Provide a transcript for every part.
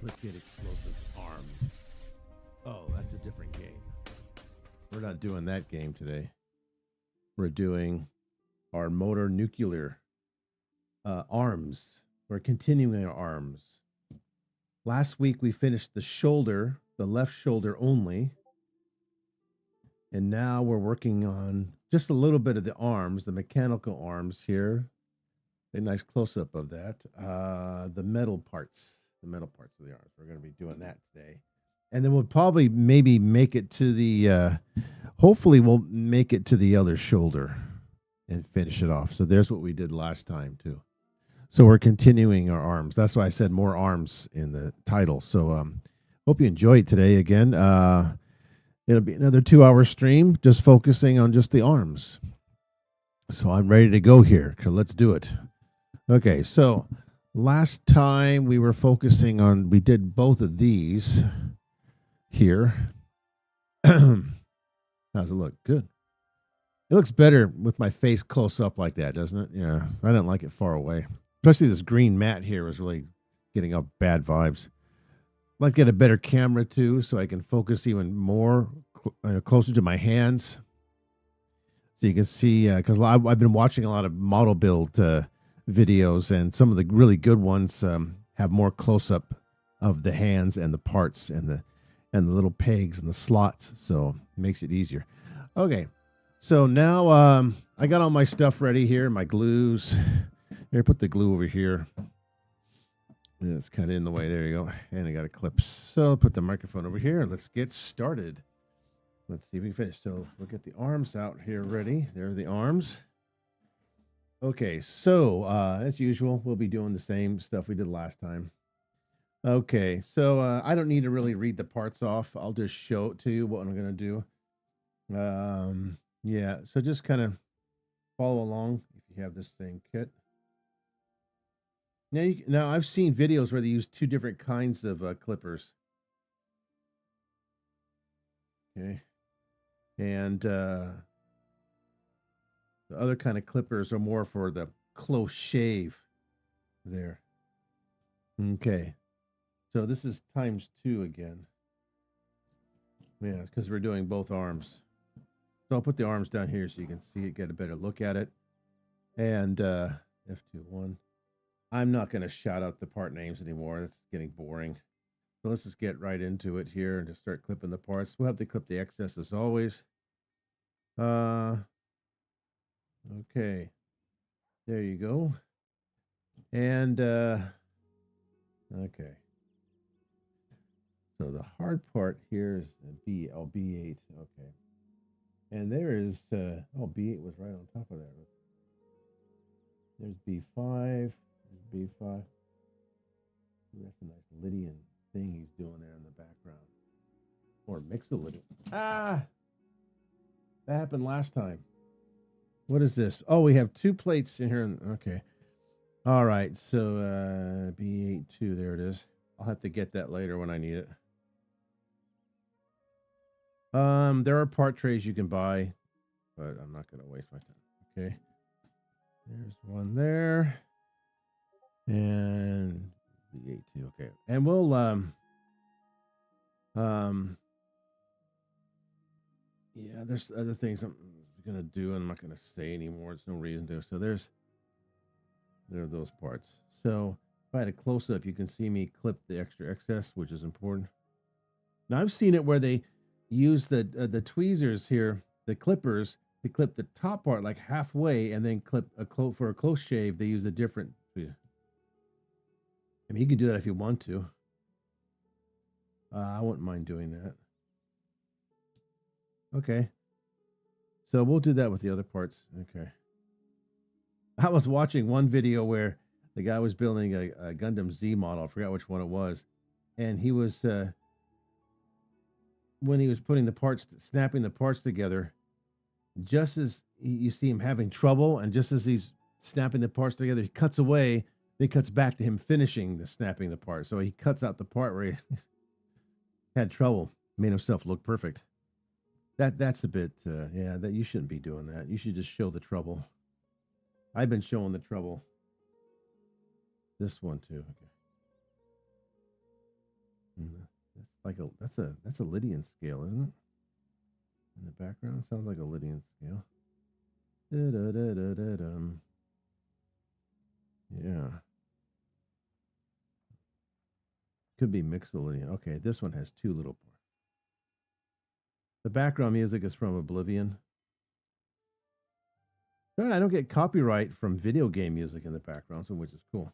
Liquid explosive arms. Oh, that's a different game. We're not doing that game today. We're doing our motor nuclear arms. We're continuing our arms. Last week we finished the shoulder, the left shoulder only. And now we're working on just a little bit of the arms, the mechanical arms here. A nice close up of that. The metal parts of the arms. We're going to be doing that today. And then we'll probably maybe make it to the, hopefully we'll make it to the other shoulder and finish it off. So there's what we did last time too. So we're continuing our arms. That's why I said more arms in the title. So hope you enjoy it today again. It'll be another 2-hour stream just focusing on just the arms. So I'm ready to go here. So let's do it. Okay, so last time we were focusing on, we did both of these here. How's it look? Good. It looks better with my face close up like that, doesn't it? Yeah, I didn't like it far away. Especially this green mat here was really getting up bad vibes. I'd like to get a better camera too, so I can focus even more closer to my hands. So you can see, because I've been watching a lot of model build videos, and some of the really good ones have more close up of the hands and the parts and the little pegs and the slots, so it makes it easier. Okay, so now I got all my stuff ready here, my glues. Here, put the glue over here. It's kind of in the way. There you go. And I got a clip. So put the microphone over here. Let's get started. Let's see if we can finish. So we'll get the arms out here ready. There are the arms. Okay, so as usual, we'll be doing the same stuff we did last time. Okay, so I don't need to really read the parts off. I'll just show it to you what I'm going to do. Yeah, so just kind of follow along if you have this thing kit. Now I've seen videos where they use two different kinds of clippers. Okay. And the other kind of clippers are more for the close shave there. Okay. So this is ×2 again. Yeah, because we're doing both arms. So I'll put the arms down here so you can see it, get a better look at it. And F2-1. I'm not going to shout out the part names anymore. That's getting boring. So let's just get right into it here and just start clipping the parts. We'll have to clip the excess as always. Okay. There you go. And, okay. So the hard part here is B8. Okay. And there is, B8 was right on top of that. There's B5. B5. That's a nice Lydian thing he's doing there in the background. Or Mixolydian. That happened last time. What is this? Oh, we have 2 plates in here. Okay. All right. So B82, there it is. I'll have to get that later when I need it. There are part trays you can buy, but I'm not going to waste my time. Okay. There's one there. And B82, okay. And we'll yeah, there's other things I'm gonna do and I'm not gonna say anymore. There's no reason to. So there are those parts. So if I had a close up, you can see me clip the extra excess, which is important. Now I've seen it where they use the tweezers here, the clippers, to clip the top part like halfway, and then clip for a close shave. They use a different tweezer. I mean, you can do that if you want to. I wouldn't mind doing that. Okay. So we'll do that with the other parts. Okay. I was watching one video where the guy was building a Gundam Z model. I forgot which one it was. And he was, when he was putting the parts, snapping the parts together, just as you see him having trouble, and just as he's snapping the parts together, he cuts away. Then cuts back to him finishing the snapping the part. So he cuts out the part where he had trouble, made himself look perfect. That's a bit, yeah, that you shouldn't be doing that. You should just show the trouble. I've been showing the trouble. This one too. Okay. That's a Lydian scale, isn't it? In the background, sounds like a Lydian scale. Da-da-da-da-da-dum. Yeah. Could be Mixolydian. Okay, this one has two little parts. The background music is from Oblivion. No, I don't get copyright from video game music in the background, so which is cool.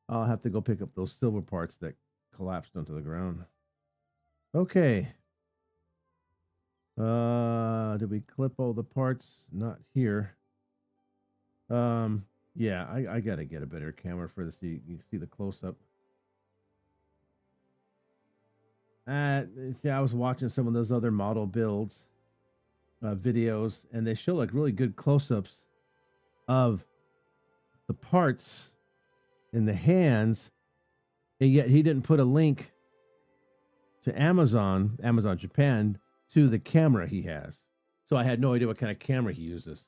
I'll have to go pick up those silver parts that collapsed onto the ground. Okay. Did we clip all the parts? Not here. Yeah, I gotta get a better camera for this so you can see the close-up. See, I was watching some of those other model builds videos, and they show like really good close-ups of the parts in the hands, and yet he didn't put a link to Amazon Japan, to the camera he has. So I had no idea what kind of camera he uses.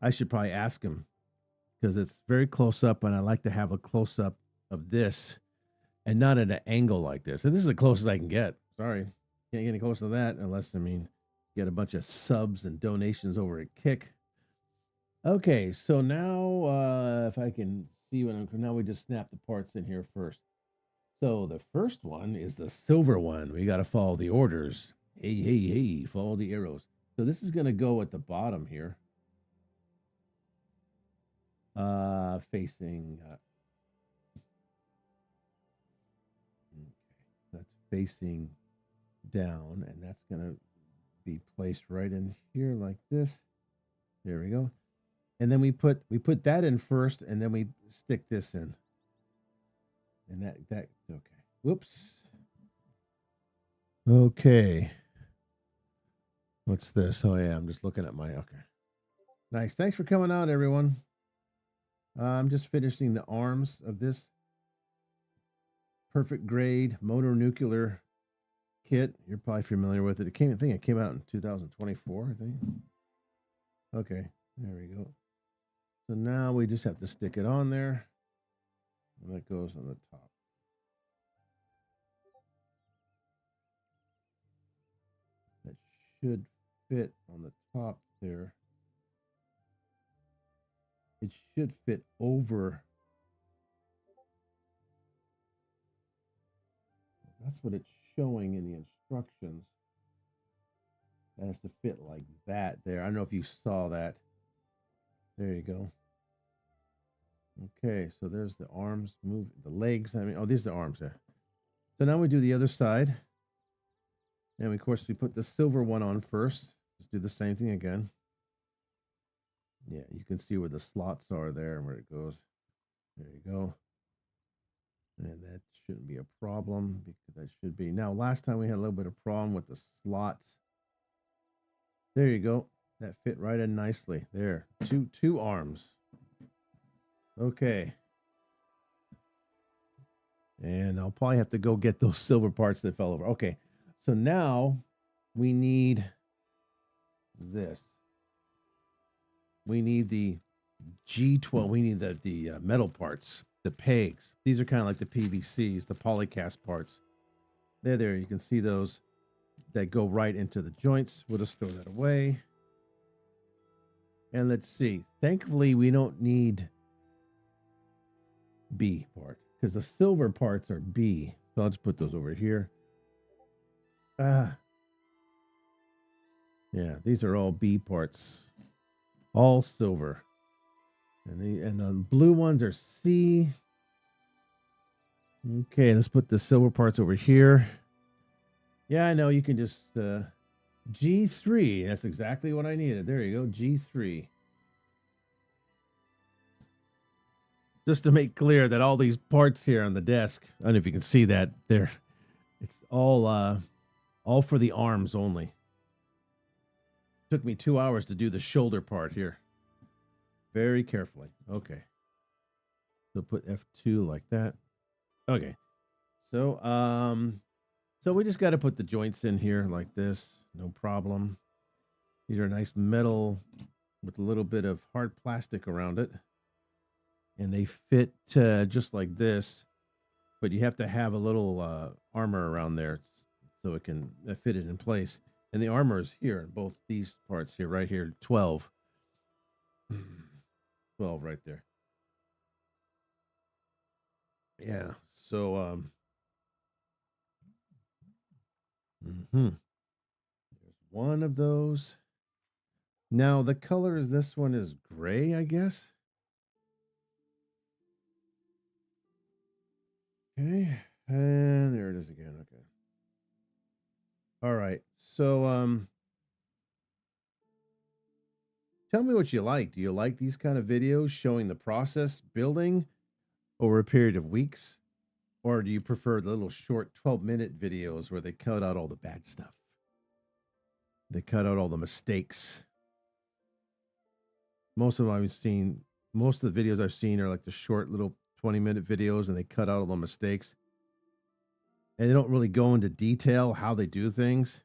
I should probably ask him, because it's very close up, and I like to have a close up of this and not at an angle like this. And this is the closest I can get. Sorry. Can't get any closer to that unless, get a bunch of subs and donations over at Kick. Okay, so now if I can see now we just snap the parts in here first. So the first one is the silver one. We got to follow the orders. Hey, follow the arrows. So this is going to go at the bottom here. Facing. Okay, that's facing down, and that's going to be placed right in here like this. There we go. And then we put that in first, and then we stick this in. And that okay. Whoops. Okay. What's this? Oh yeah, I'm just looking at my okay. Nice. Thanks for coming out, everyone. I'm just finishing the arms of this perfect grade mononuclear kit. You're probably familiar with it. I think it came out in 2024, I think. Okay, there we go. So now we just have to stick it on there. And that goes on the top. That should fit on the top there. It should fit over. That's what it's showing in the instructions. It has to fit like that there. I don't know if you saw that. There you go. Okay, so there's the arms, move the legs. These are the arms there. So now we do the other side. And of course, we put the silver one on first. Let's do the same thing again. Yeah, you can see where the slots are there and where it goes. There you go. And that shouldn't be a problem, because that should be. Now, last time we had a little bit of problem with the slots. There you go. That fit right in nicely. There, two arms. Okay. And I'll probably have to go get those silver parts that fell over. Okay. So now we need this. We need the G12. We need the metal parts, the pegs. These are kind of like the PVCs, the polycast parts. There. You can see those that go right into the joints. We'll just throw that away. And let's see. Thankfully, we don't need B part, because the silver parts are B. So I'll just put those over here. Yeah, these are all B parts, all silver, and the blue ones are C. Okay, let's put the silver parts over here. Yeah, I know you can just G3. That's exactly what I needed. There you go, G3. Just to make clear that all these parts here on the desk, I don't know if you can see that there. It's all for the arms only. Took me 2 hours to do the shoulder part here. Very carefully. Okay. So put F2 like that. Okay. So so we just got to put the joints in here like this. No problem. These are nice metal with a little bit of hard plastic around it. And they fit just like this. but you have to have a little armor around there so it can fit it in place. And the armor is here in both these parts here, right here, 12. 12 right there. Yeah. So there's one of those. Now the color is this one is gray, I guess. Okay. And there it is again. Okay. All right. So tell me what you like. Do you like these kind of videos showing the process building over a period of weeks? Or do you prefer the little short 12-minute videos where they cut out all the bad stuff? They cut out all the mistakes. Most of the videos I've seen are like the short little 20-minute videos, and they cut out all the mistakes. And they don't really go into detail how they do things.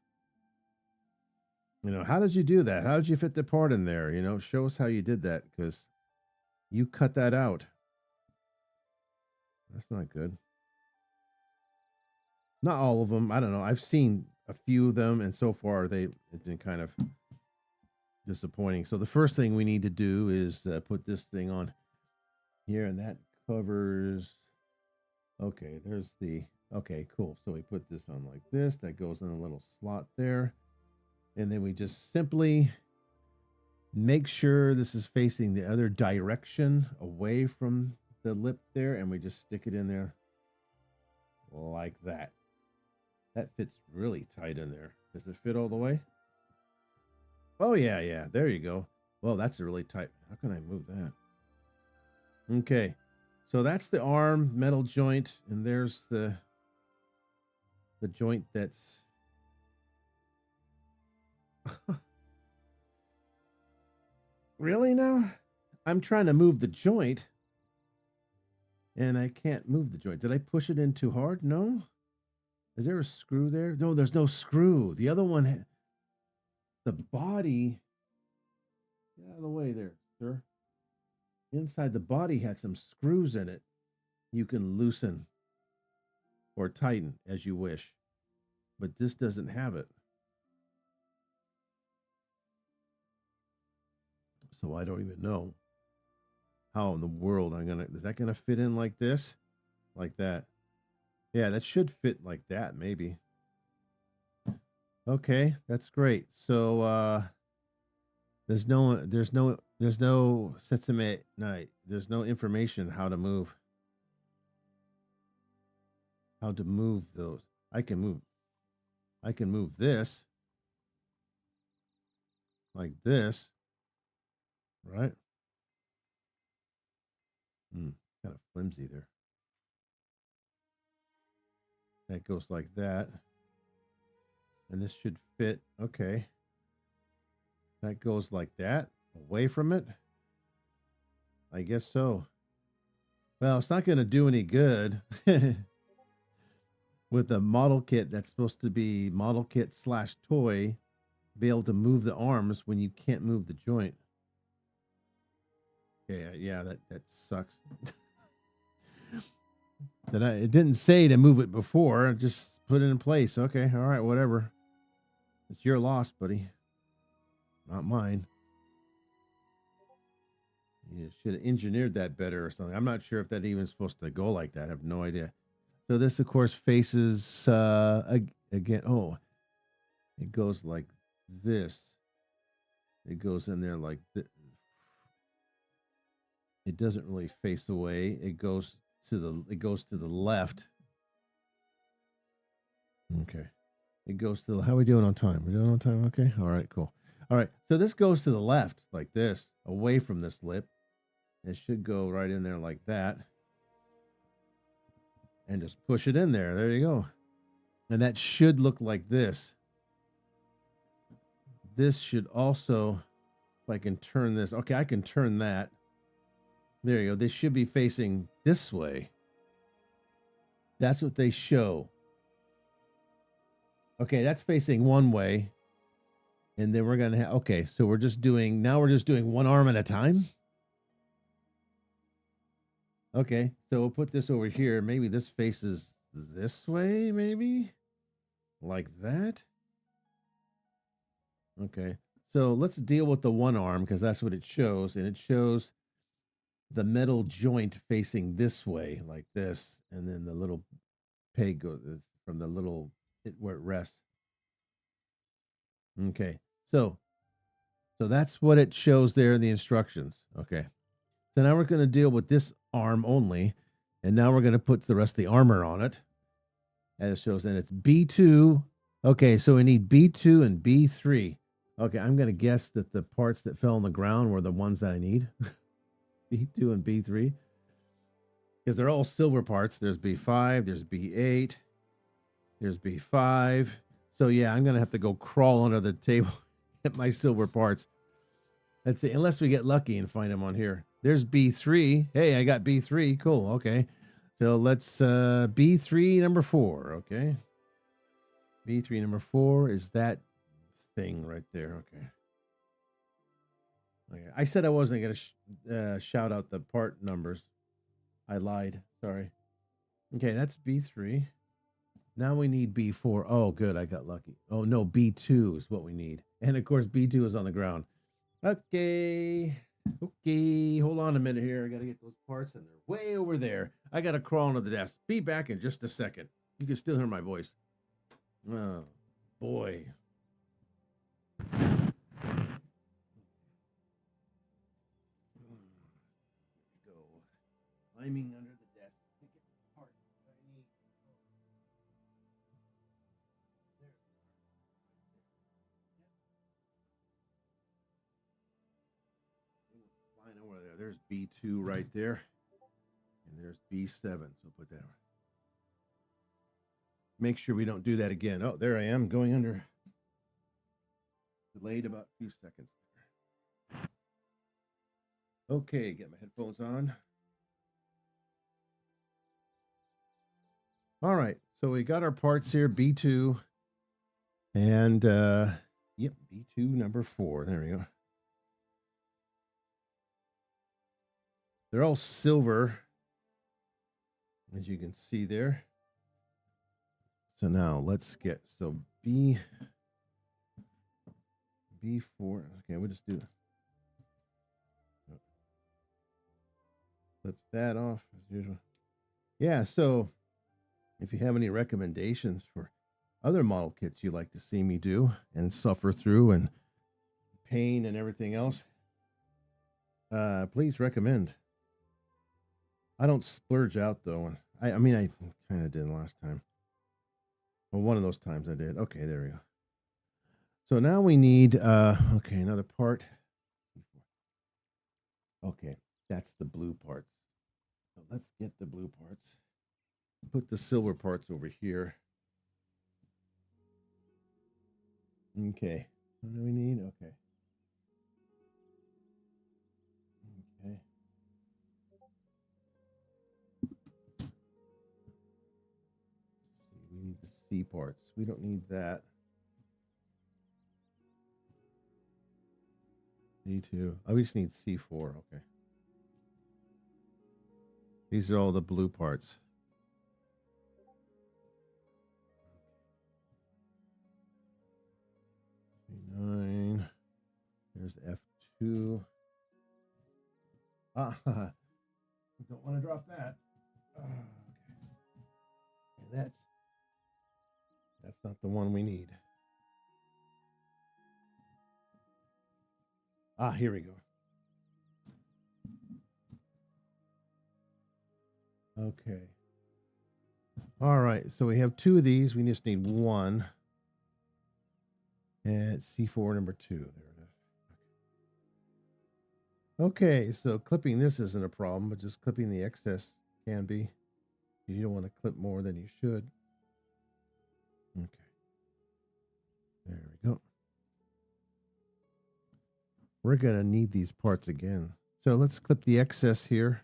You know, how did you do that? How did you fit the part in there? You know, show us how you did that, because you cut that out. That's not good. Not all of them. I don't know. I've seen a few of them, and so far they've been kind of disappointing. So the first thing we need to do is put this thing on here, and that covers. Okay, there's the. Okay, cool. So we put this on like this. That goes in a little slot there, and then we just simply make sure this is facing the other direction away from the lip there, and we just stick it in there like that. That fits really tight in there. Does it fit all the way? Oh, yeah. There you go. Well, that's really tight. How can I move that? Okay. So that's the arm metal joint, and there's the joint that's really now? I'm trying to move the joint, and I can't move the joint. Did I push it in too hard? No. Is there a screw there? No, there's no screw. The other one, the body, get out of the way there, sir. Inside the body had some screws in it. You can loosen or tighten as you wish, but this doesn't have it. So I don't even know how in the world is that gonna fit in like this? Like that? Yeah, that should fit like that, maybe. Okay, that's great. So there's no Sesame night. There's no information how to move those. I can move this like this, right? Kind of flimsy there. That goes like that. And this should fit. Okay. That goes like that. Away from it. I guess so. Well, it's not going to do any good with a model kit that's supposed to be model kit / toy, be able to move the arms when you can't move the joint. Yeah, that sucks. It didn't say to move it before. Just put it in place. Okay, all right, whatever. It's your loss, buddy. Not mine. You should have engineered that better or something. I'm not sure if that even supposed to go like that. I have no idea. So this, of course, faces again. Oh, it goes like this. It goes in there like this. It doesn't really face away. It goes to the left. Okay. It goes to the, how are we doing on time? We're doing on time? Okay. All right, cool. All right. So this goes to the left like this, away from this lip. It should go right in there like that. And just push it in there. There you go. And that should look like this. This should also, if I can turn this. Okay, I can turn that. There you go. They should be facing this way. That's what they show. Okay, that's facing one way. And then we're going to have, okay, so we're just doing one arm at a time. Okay, so we'll put this over here. Maybe this faces this way, maybe? Like that? Okay, so let's deal with the one arm because that's what it shows. And it shows the metal joint facing this way, like this. And then the little peg goes from the little where it rests. Okay, so that's what it shows there in the instructions. Okay, so now we're going to deal with this arm only. And now we're going to put the rest of the armor on it. As it shows, and it's B2. Okay, so we need B2 and B3. Okay, I'm going to guess that the parts that fell on the ground were the ones that I need. B2 and B3. Because they're all silver parts. There's B5, there's B8, there's B5. So yeah, I'm going to have to go crawl under the table at my silver parts. Let's see, unless we get lucky and find them on here. There's B3. Hey, I got B3. Cool, okay. So let's B3 number 4, okay? B3 number 4 is that thing right there, okay. Okay, I said I wasn't going to shout out the part numbers. I lied, sorry. Okay, that's B3. Now we need B4. Oh, good, I got lucky. Oh, no, B2 is what we need. And, of course, B2 is on the ground. Okay, hold on a minute here. I got to get those parts, and they're way over there. I got to crawl under the desk. Be back in just a second. You can still hear my voice. Oh, boy. Go. Climbing under the desk to get the parts that I need. Flying over there. There's B2 right there. And there's B7. So put that on. Make sure we don't do that again. Oh, there I am going under. Delayed about a few seconds. Okay, get my headphones on. All right, so we got our parts here, B2. And, yep, B2 number 4. There we go. They're all silver, as you can see there. So now let's get, so B4. Okay, we'll just do that. Flip that off as usual. Yeah, so if you have any recommendations for other model kits you'd like to see me do and suffer through and pain and everything else, please recommend. I don't splurge out though. I mean, I kind of did last time. Well, one of those times I did. Okay, there we go. So now we need, okay, another part. Okay, that's the blue parts. So let's get the blue parts. Put the silver parts over here. Okay, what do we need? Okay. Okay. We need the C parts. We don't need that. C2. Oh, we just need C4. Okay. These are all the blue parts. C9. There's F2. Ah, don't want to drop that. Okay. And that's not the one we need. Ah, here we go. Okay. All right, so we have 2 of these. We just need 1. And C4 number 2. There it is. Okay, so clipping this isn't a problem, but just clipping the excess can be. You don't want to clip more than you should. Okay. There we go. We're going to need these parts again. So let's clip the excess here.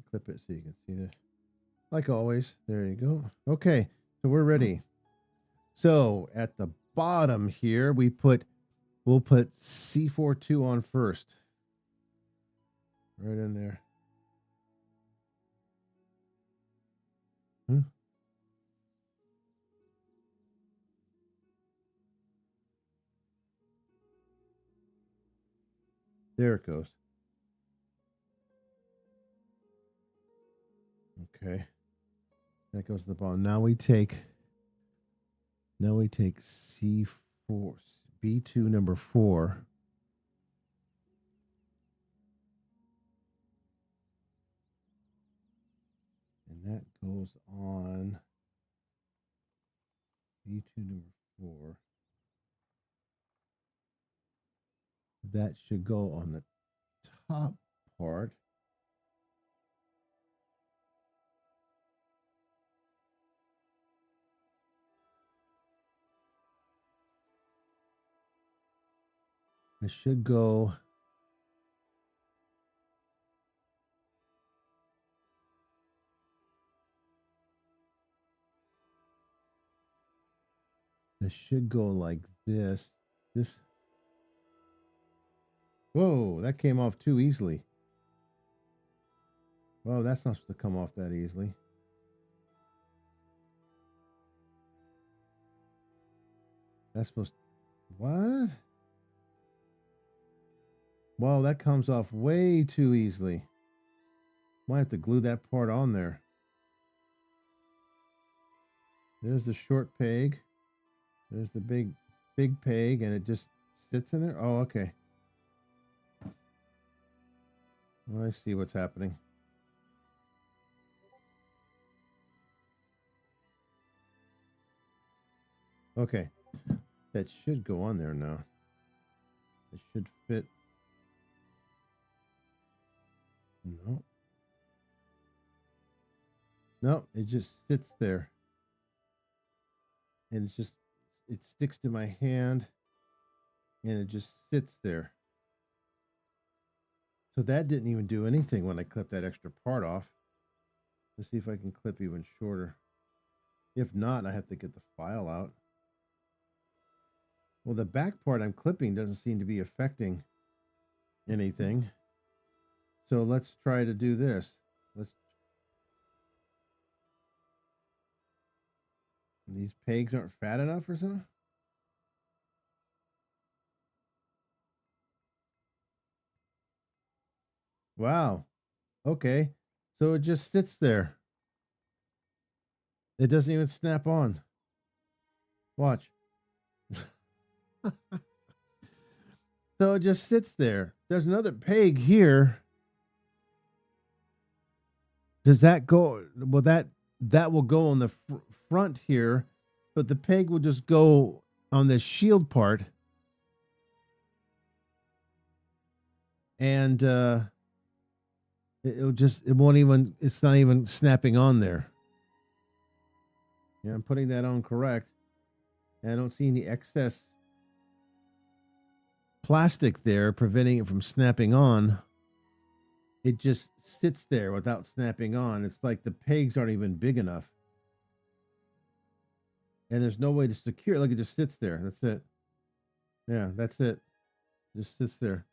Clip it so you can see this. Like always. There you go. Okay, so we're ready. So at the bottom here, we'll put C42 on first. Right in there. Hmm. There it goes. Okay. That goes to the bottom. Now we take C4, B2 number 4. And that goes on B2 number 4. That should go on the top part. It should go. It should go like this. This. Whoa, that came off too easily. Well, that's not supposed to come off that easily. That's supposed to, what? Well, that comes off way too easily. Might have to glue that part on there. There's the short peg. There's the big peg, and it just sits in there. Oh, okay. Well, I see what's happening. Okay. That should go on there now. It should fit. No. No, it just sits there. And it's just, it sticks to my hand and it just sits there. So that didn't even do anything when I clipped that extra part off. Let's see if I can clip even shorter. If not, I have to get the file out. Well, the back part I'm clipping doesn't seem to be affecting anything. So let's try to do this. These pegs aren't fat enough or something? Wow. Okay. So it just sits there. It doesn't even snap on. Watch. So it just sits there. There's another peg here. Does that go? Well, that will go on the front here, but the peg will just go on the shield part. And it won't even, it's not even snapping on there. Yeah, I'm putting that on correct. And I don't see any excess plastic there preventing it from snapping on. It just sits there without snapping on. It's like the pegs aren't even big enough. And there's no way to secure it. Like, it just sits there. That's it. Yeah, that's it. Just sits there.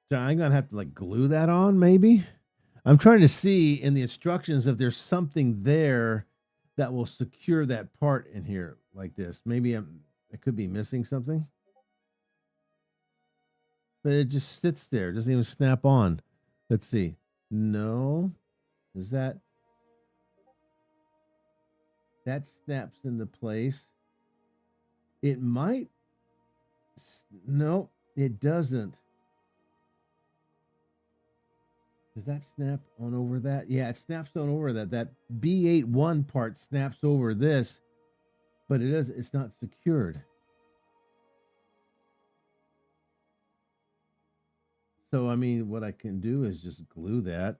So I'm gonna have to like glue that on, maybe. I'm trying to see in the instructions if there's something there that will secure that part in here like this. Maybe I could be missing something. But it just sits there. It doesn't even snap on. Let's see. No. Is that snaps into place? It might. No, it doesn't. Does that snap on over that? Yeah, it snaps on over that. That B81 part snaps over this, but it's not secured. So, I mean, what I can do is just glue that.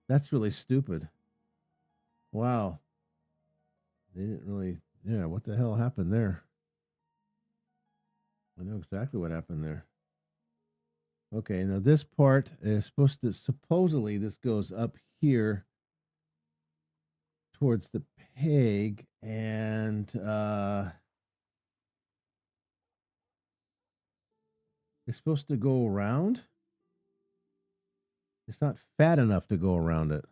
That's really stupid. Wow. They didn't really, yeah, what the hell happened there? I know exactly what happened there. Okay, now this part is supposed to, supposedly this goes up here towards the peg, and it's supposed to go around. It's not fat enough to go around it.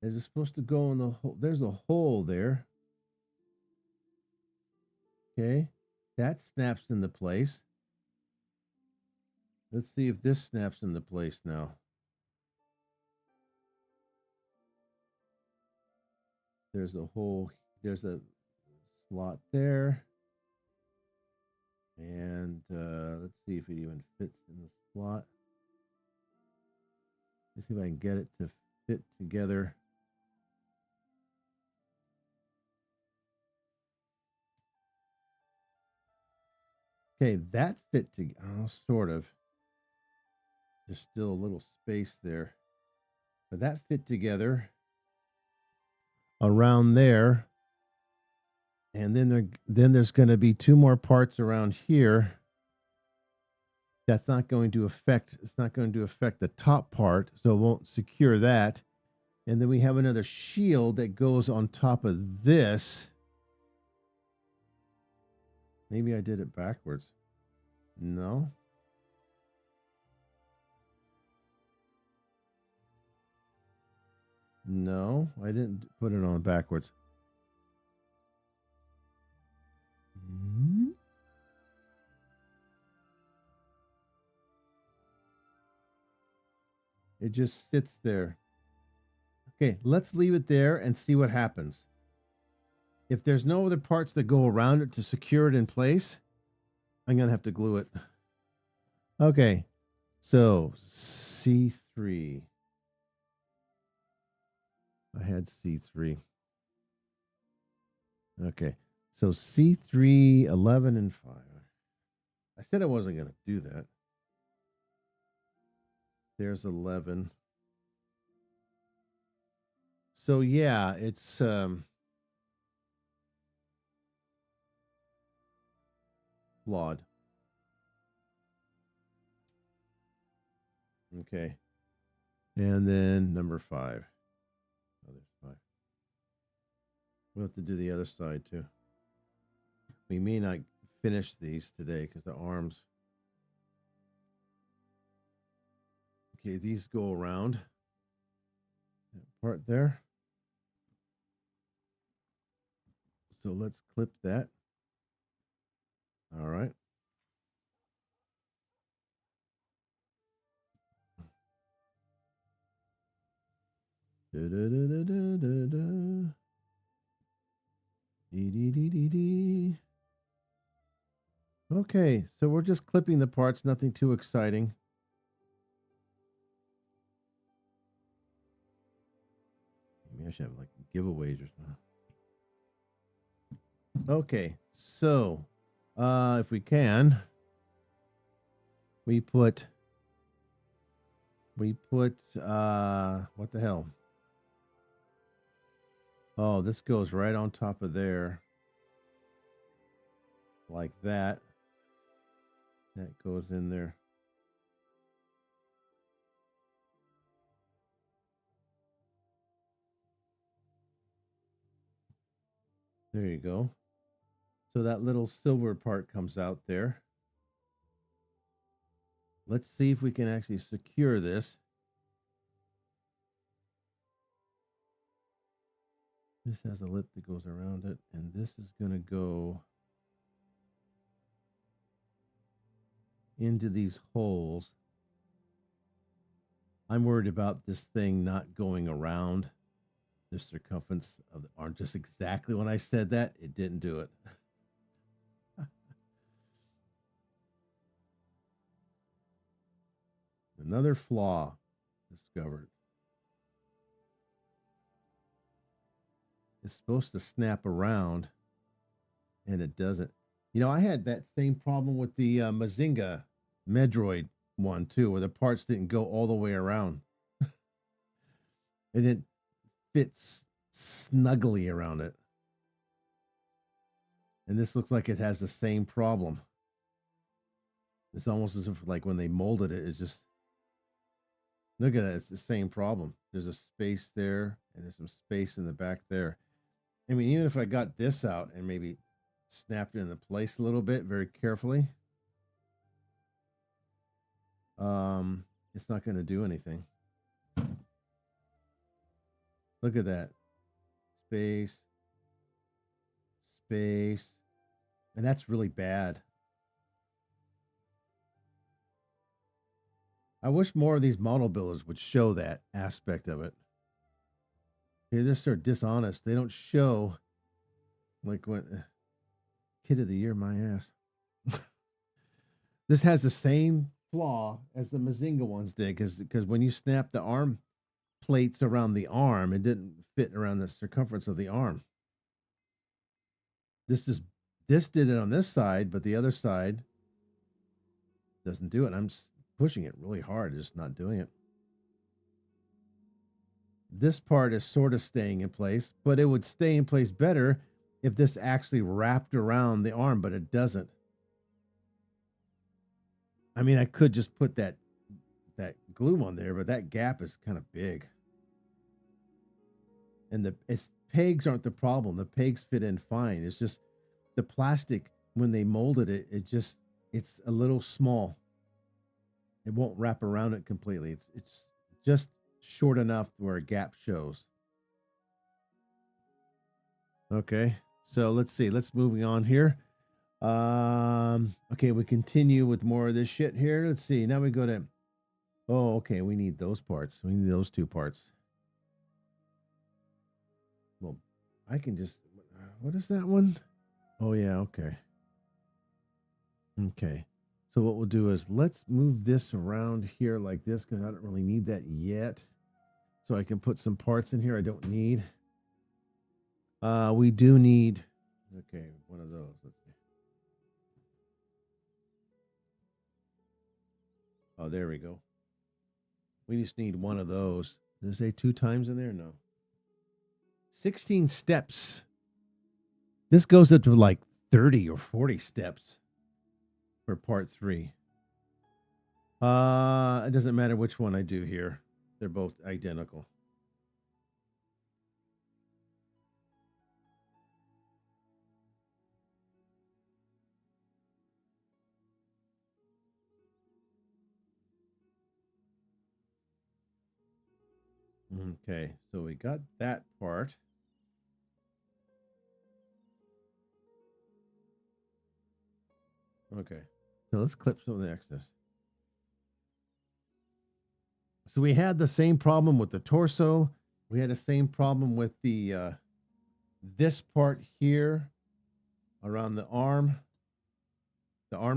Is it supposed to go in the hole? There's a hole there. Okay. That snaps into place. Let's see if this snaps into place now. There's a hole. There's a slot there. And let's see if it even fits in the slot. Let's see if I can get it to fit together. Okay, that fit together. Oh, sort of. There's still a little space there. But that fit together around there. And then there's going to be two more parts around here. That's not going to affect, it's not going to affect the top part, so it won't secure that. And then we have another shield that goes on top of this. Maybe I did it backwards. No. No, I didn't put it on backwards. It just sits there. Okay, let's leave it there and see what happens. If there's no other parts that go around it to secure it in place, I'm going to have to glue it. Okay, so C3. I had C3. Okay, so C3, 11, and 5. I said I wasn't going to do that. There's 11. So yeah, it's flawed. Okay. And then number 5. Oh, there's 5. We'll have to do the other side too. We may not finish these today because the arms. Okay, these go around that part there. So let's clip that. All right. Da, da, da, da, da, da, da. Dee, dee, dee, dee, dee. Okay, so we're just clipping the parts, nothing too exciting. Maybe I should have like giveaways or something. Okay, so if we can, we put what the hell? Oh, this goes right on top of there. Like that. That goes in there. There you go. So that little silver part comes out there. Let's see if we can actually secure this. This has a lip that goes around it, and this is going to go into these holes. I'm worried about this thing not going around the circumference of the arm. Just exactly when I said that, it didn't do it. Another flaw discovered. It's supposed to snap around, and it doesn't. You know, I had that same problem with the Mazinga Medroid one too, where the parts didn't go all the way around. It didn't fit snugly around it. And this looks like it has the same problem. It's almost as if like when they molded it, it's just, look at that, it's the same problem. There's a space there, and there's some space in the back there. I mean, even if I got this out and maybe snapped it into place a little bit very carefully. it's not going to do anything. Look at that. Space, space. And that's really bad. I wish more of these model builders would show that aspect of it. They just are dishonest. They don't show, like, what kid of the year, my ass. This has the same flaw as the Mazinga ones did, because when you snap the arm plates around the arm, it didn't fit around the circumference of the arm. This did it on this side, but the other side doesn't do it. I'm just pushing it really hard, just not doing it. This part is sort of staying in place, but it would stay in place better if this actually wrapped around the arm, but it doesn't. I mean, I could just put that glue on there, but that gap is kind of big. And pegs aren't the problem. The pegs fit in fine. It's just the plastic, when they molded it, it's a little small. It won't wrap around it completely. It's just short enough where a gap shows. Okay, so let's see. Let's moving on here. Okay, we continue with more of this shit here. Let's see. Now we go to. Oh, okay. We need those parts. We need those two parts. Well, I can just. What is that one? Oh yeah. Okay. Okay. So what we'll do is let's move this around here like this, because I don't really need that yet. So I can put some parts in here I don't need. We do need. Okay, one of those. Let's see. Oh, there we go. We just need one of those. Did it say 2 times in there? No. 16 steps. This goes up to like 30 or 40 steps for part 3. It doesn't matter which one I do here. They're both identical. Okay, so we got that part. Okay, so let's clip some of the excess. So we had the same problem with the torso. We had the same problem with the this part here around the arm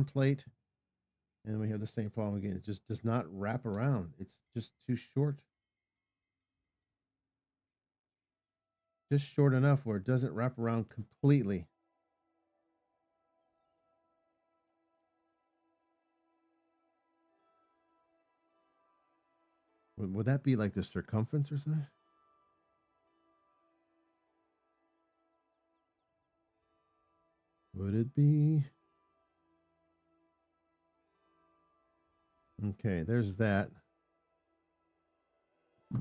plate. And we have the same problem again. It just does not wrap around. It's just too short. Just short enough where it doesn't wrap around completely. Would that be like the circumference or something? Would it be? Okay, there's that.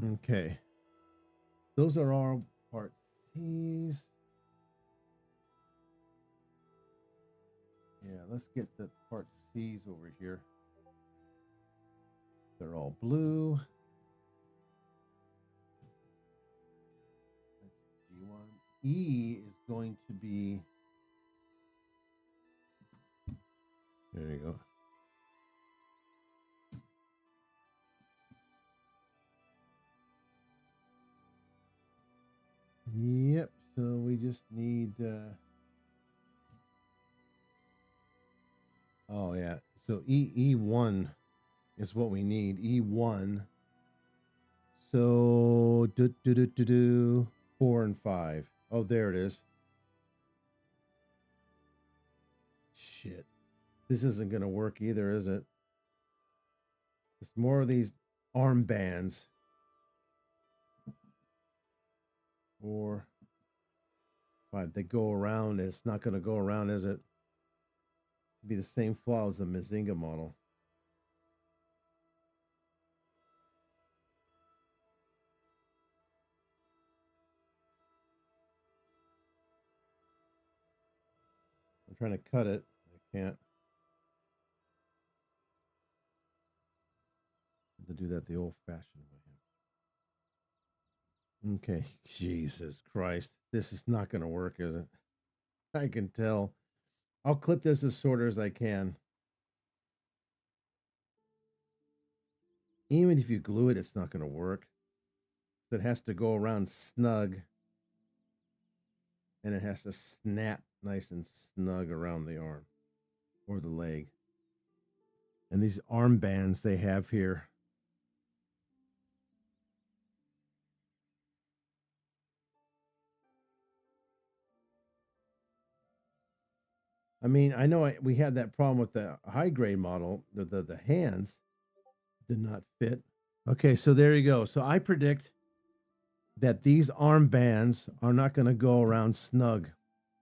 Okay. Those are all part C's. Yeah, let's get the part C's over here. They're all blue. That's G1. E is going to be. There you go. Yep. So we just need. Oh yeah. So E1 is what we need. E1. So 4 and 5. Oh, there it is. Shit. This isn't gonna work either, is it? It's more of these armbands. 4, 5. They go around. It's not gonna go around, is it? It'd be the same flaw as the Mazinga model. I'm trying to cut it. I can't. to do that the old-fashioned way. Okay, Jesus Christ. This is not going to work, is it? I can tell. I'll clip this as short as I can. Even if you glue it, it's not going to work. It has to go around snug. And it has to snap nice and snug around the arm or the leg. And these armbands they have here. I mean, I know we had that problem with the high grade model. The hands did not fit. Okay, so there you go. So I predict that these armbands are not going to go around snug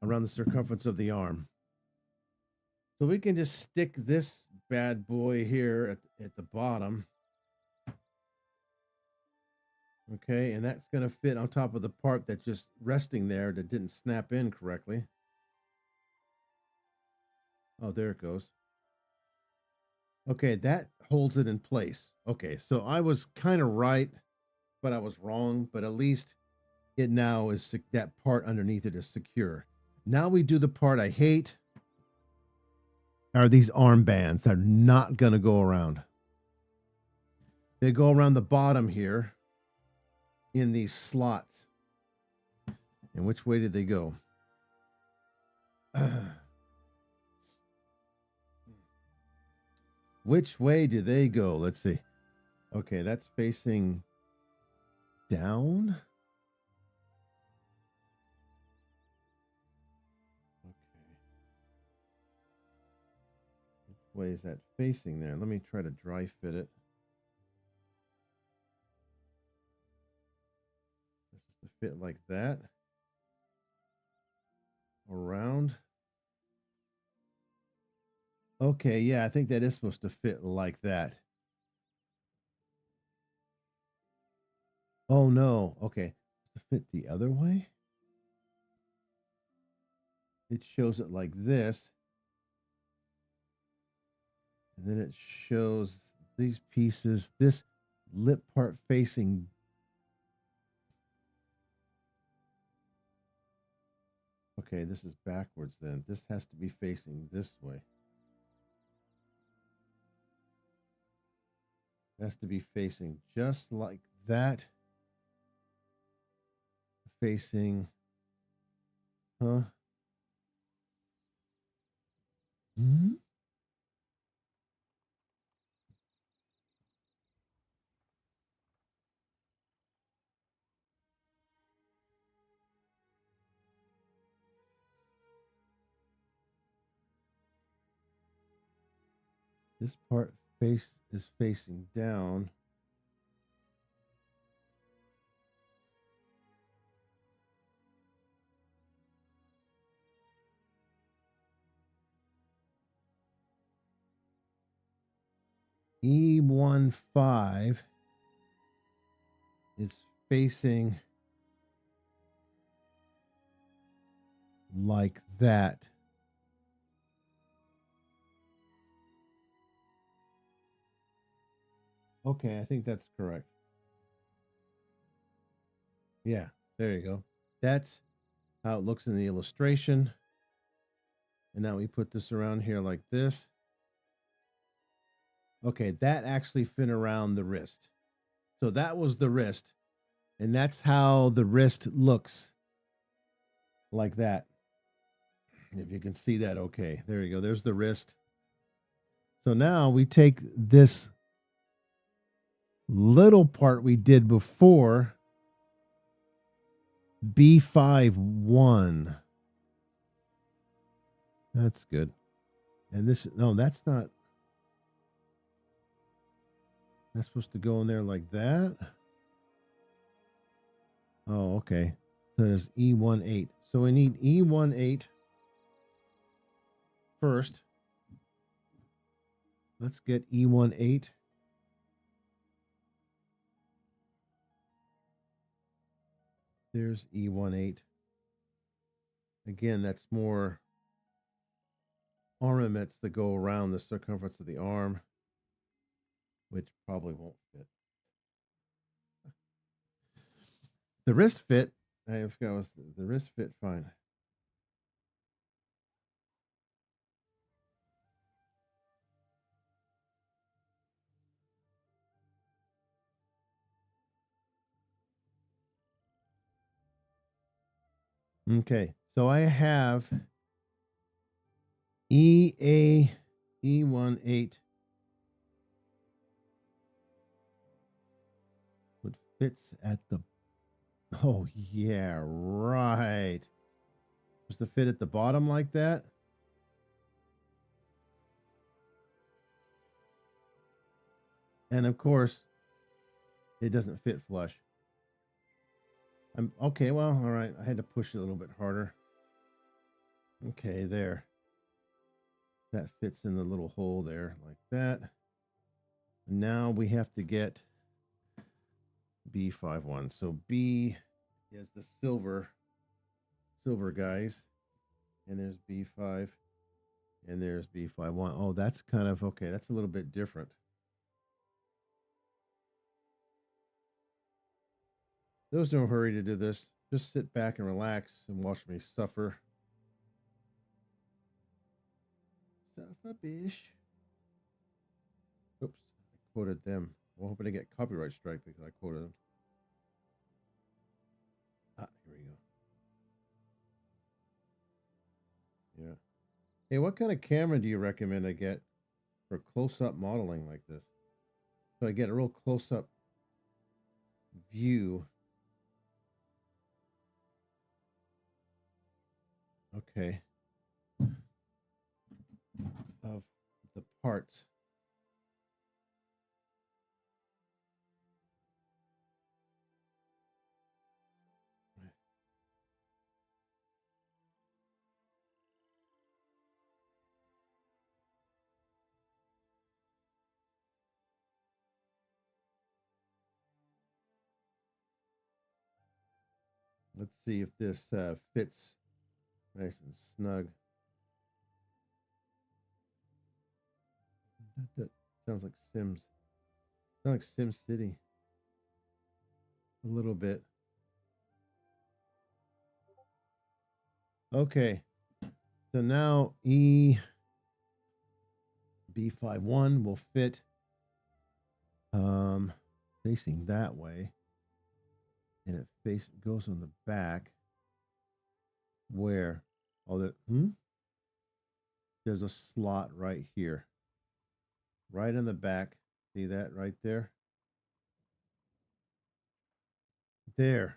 around the circumference of the arm. So we can just stick this bad boy here at the bottom. Okay, and that's going to fit on top of the part that's just resting there that didn't snap in correctly. Oh, there it goes. Okay, that holds it in place. Okay, so I was kind of right, but I was wrong. But at least it now is that part underneath it is secure. Now we do the part I hate. Are these armbands that are not going to go around? They go around the bottom here in these slots. And which way did they go? Which way do they go? Let's see. Okay, that's facing down. Okay. Which way is that facing there? Let me try to dry fit it. This is to fit like that. Around. Okay, yeah, I think that is supposed to fit like that. Oh no, okay. To fit the other way? It shows it like this. And then it shows these pieces, this lip part facing. Okay, this is backwards then. This has to be facing this way. It has to be facing just like that. Facing, huh? Hmm? This part is facing down. E15 is facing like that. Okay, I think that's correct. Yeah, there you go. That's how it looks in the illustration. And now we put this around here like this. Okay, that actually fit around the wrist. So that was the wrist. And that's how the wrist looks. Like that. If you can see that, okay. There you go. There's the wrist. So now we take this little part we did before, B51. That's good. And this, no, that's not. That's supposed to go in there like that. Oh, okay. So there's E18. So we need E18 first. Let's get E18. There's E18. Again, that's more armaments that go around the circumference of the arm. which probably won't fit. The wrist fit. I forgot the wrist fit fine. Okay, so I have E18, which fits at the. Oh yeah, right. Does the fit at the bottom like that? And of course, it doesn't fit flush. I'm okay. Well, all right. I had to push it a little bit harder. Okay, there. That fits in the little hole there like that. And now we have to get B51. So B is the silver guys. And there's B5. And there's B51. Oh, that's kind of okay. That's a little bit different. There's no hurry to do this. Just sit back and relax and watch me suffer. Suffer, bish. Oops, I quoted them. I'm hoping to get copyright strike because I quoted them. Ah, here we go. Yeah. Hey, what kind of camera do you recommend I get for close-up modeling like this? So I get a real close-up view. Okay. Of the parts. Let's see if this fits nice and snug. That sounds like Sims. Sounds like Sim City. A little bit. Okay. So now B51 will fit facing that way. And it goes on the back where there's a slot right here. Right in the back. See that right there? There.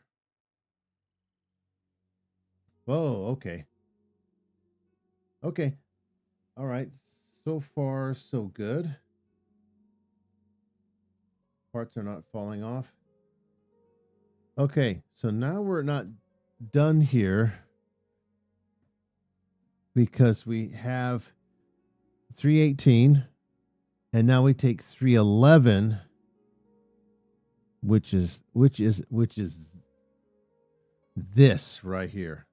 Oh, okay. Okay. All right. So far, so good. Parts are not falling off. Okay. So now we're not done here because we have 318 and now we take 311, which is this right here.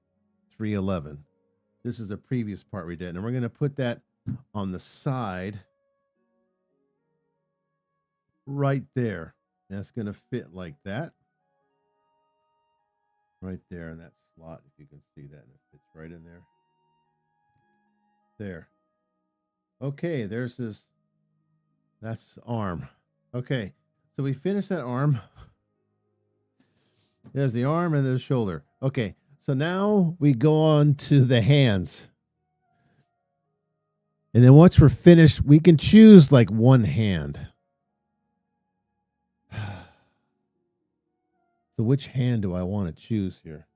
311. This is the previous part we did. And we're going to put that on the side right there. That's going to fit like that. Right there in that slot, if you can see that. And it fits right in there. There. Okay, there's this. That's arm. Okay, so we finished that arm. There's the arm and the shoulder. Okay, so now we go on to the hands. And then once we're finished, we can choose like one hand. So which hand do I want to choose here?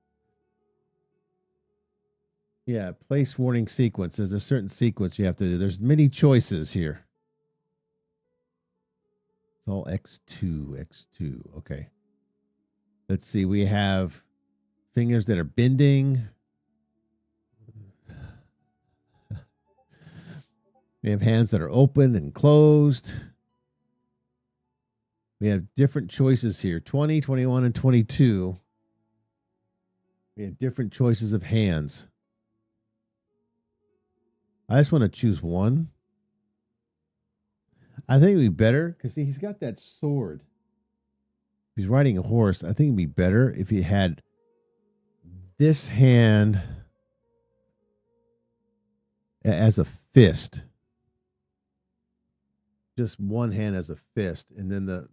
Yeah, place warning sequence. There's a certain sequence you have to do. There's many choices here. It's all X2. Okay. Let's see. We have fingers that are bending. We have hands that are open and closed. We have different choices here. 20, 21, and 22. We have different choices of hands. I just want to choose one. I think it'd be better because he's got that sword. If he's riding a horse, I think it'd be better if he had this hand as a fist. Just one hand as a fist, and then the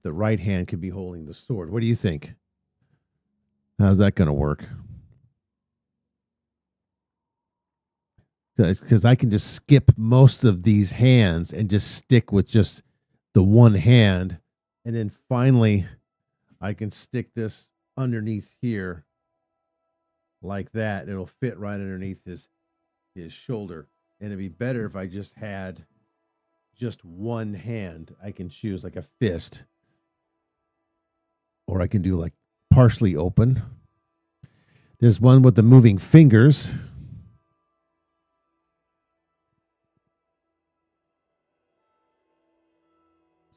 right hand could be holding the sword. What do you think? How's that going to work? Because I can just skip most of these hands and just stick with just the one hand, and then finally I can stick this underneath here like that. It'll fit right underneath his shoulder, and it'd be better if I just had just one hand. I can choose like a fist, or I can do like partially open. There's one with the moving fingers.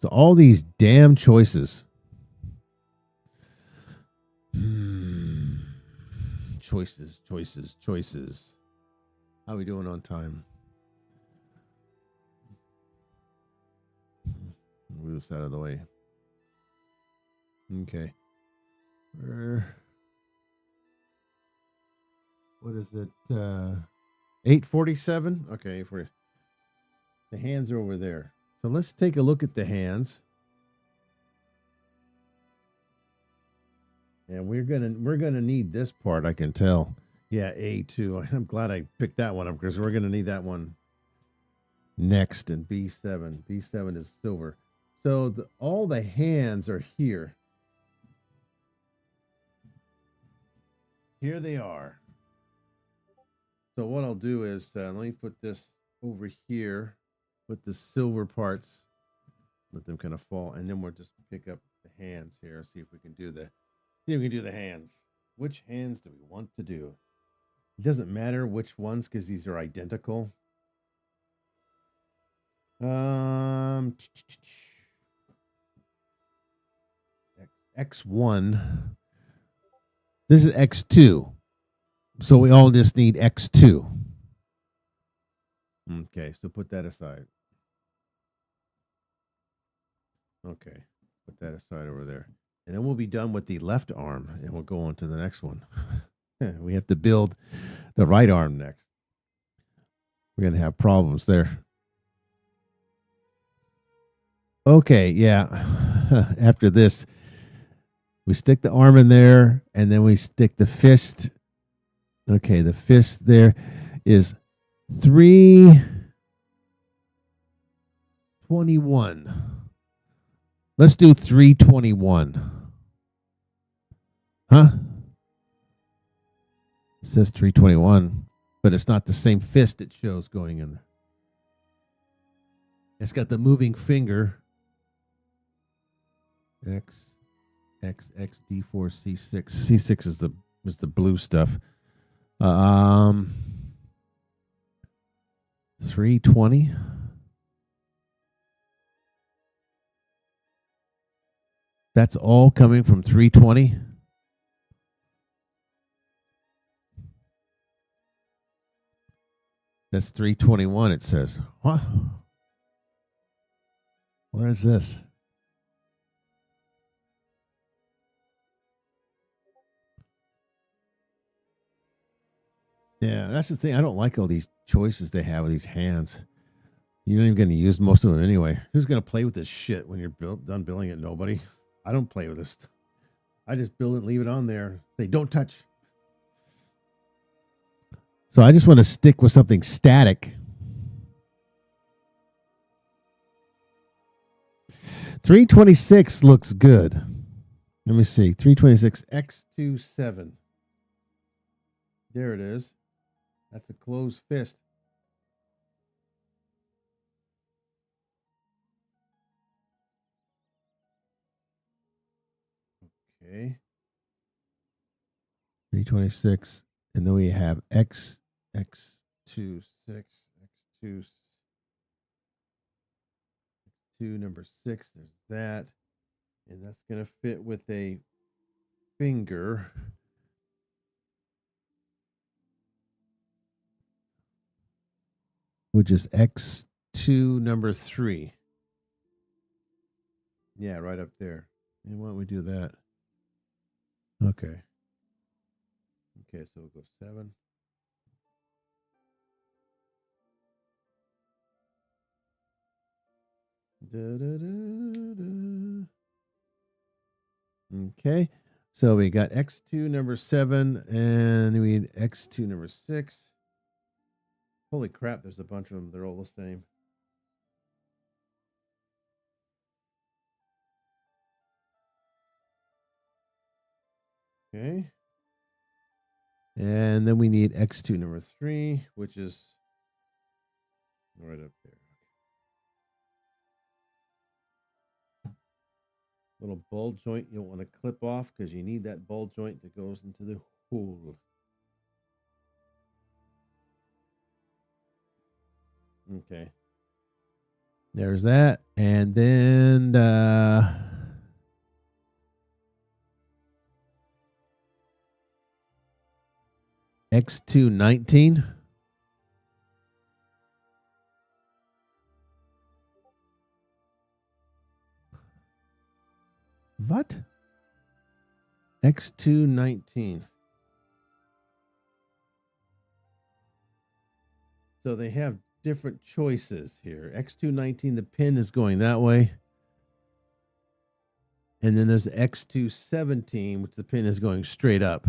So all these damn choices. Choices. How are we doing on time? Move this out of the way. Okay. What is it? 8:47? Okay, the hands are over there. So let's take a look at the hands. And we're gonna need this part, I can tell. Yeah, A2. I'm glad I picked that one up because we're gonna need that one next in B7. B7 is silver. So all the hands are here. Here they are. So what I'll do is let me put this over here with the silver parts. Let them kind of fall, and then we'll just pick up the hands here. See if we can do the hands. Which hands do we want to do? It doesn't matter which ones because these are identical. X1. This is X2. So we all just need X2. Okay, so put that aside. Okay, put that aside over there. And then we'll be done with the left arm, and we'll go on to the next one. We have to build the right arm next. We're going to have problems there. Okay, yeah. After this, we stick the arm in there, and then we stick the fist. Okay, the fist there is 321. Let's do 321. Huh? It says 321, but it's not the same fist it shows going in there. It's got the moving finger. X, D4, C6. C6 is the blue stuff. 320. That's all coming from 320. That's 321, it says. What? Where is this? Yeah, that's the thing. I don't like all these choices they have with these hands. You're not even going to use most of them anyway. Who's going to play with this shit when you're done building it? Nobody. I don't play with this. I just build it and leave it on there. They don't touch. So I just want to stick with something static. 326 looks good. Let me see. 326 X27. There it is. That's a closed fist. Okay. 326. And then we have X26, X2, number 6. There's that. And that's going to fit with a finger. Which is X2, number 3. Yeah, right up there. And why don't we do that? Okay. Okay, so we'll go 7. Da, da, da, da. Okay. So we got X2 number 7 and we need X2 number 6. Holy crap, there's a bunch of them. They're all the same. Okay. And then we need X2 number 3, which is right up there. Little ball joint you don't want to clip off because you need that ball joint that goes into the hole. Okay. There's that. And then X219. What? X219. So they have different choices here. X219, the pin is going that way. And then there's the X217, which the pin is going straight up.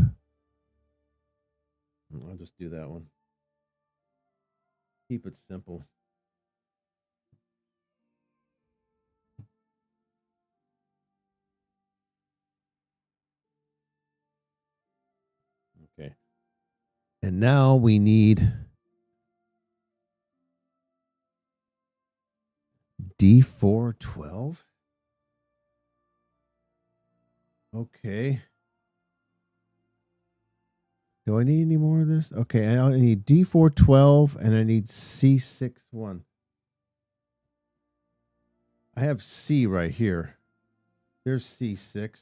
I'll just do that one. Keep it simple. Okay. And now we need D412. Okay. Do I need any more of this? Okay, I need D412 and I need C61. I have C right here. There's C6.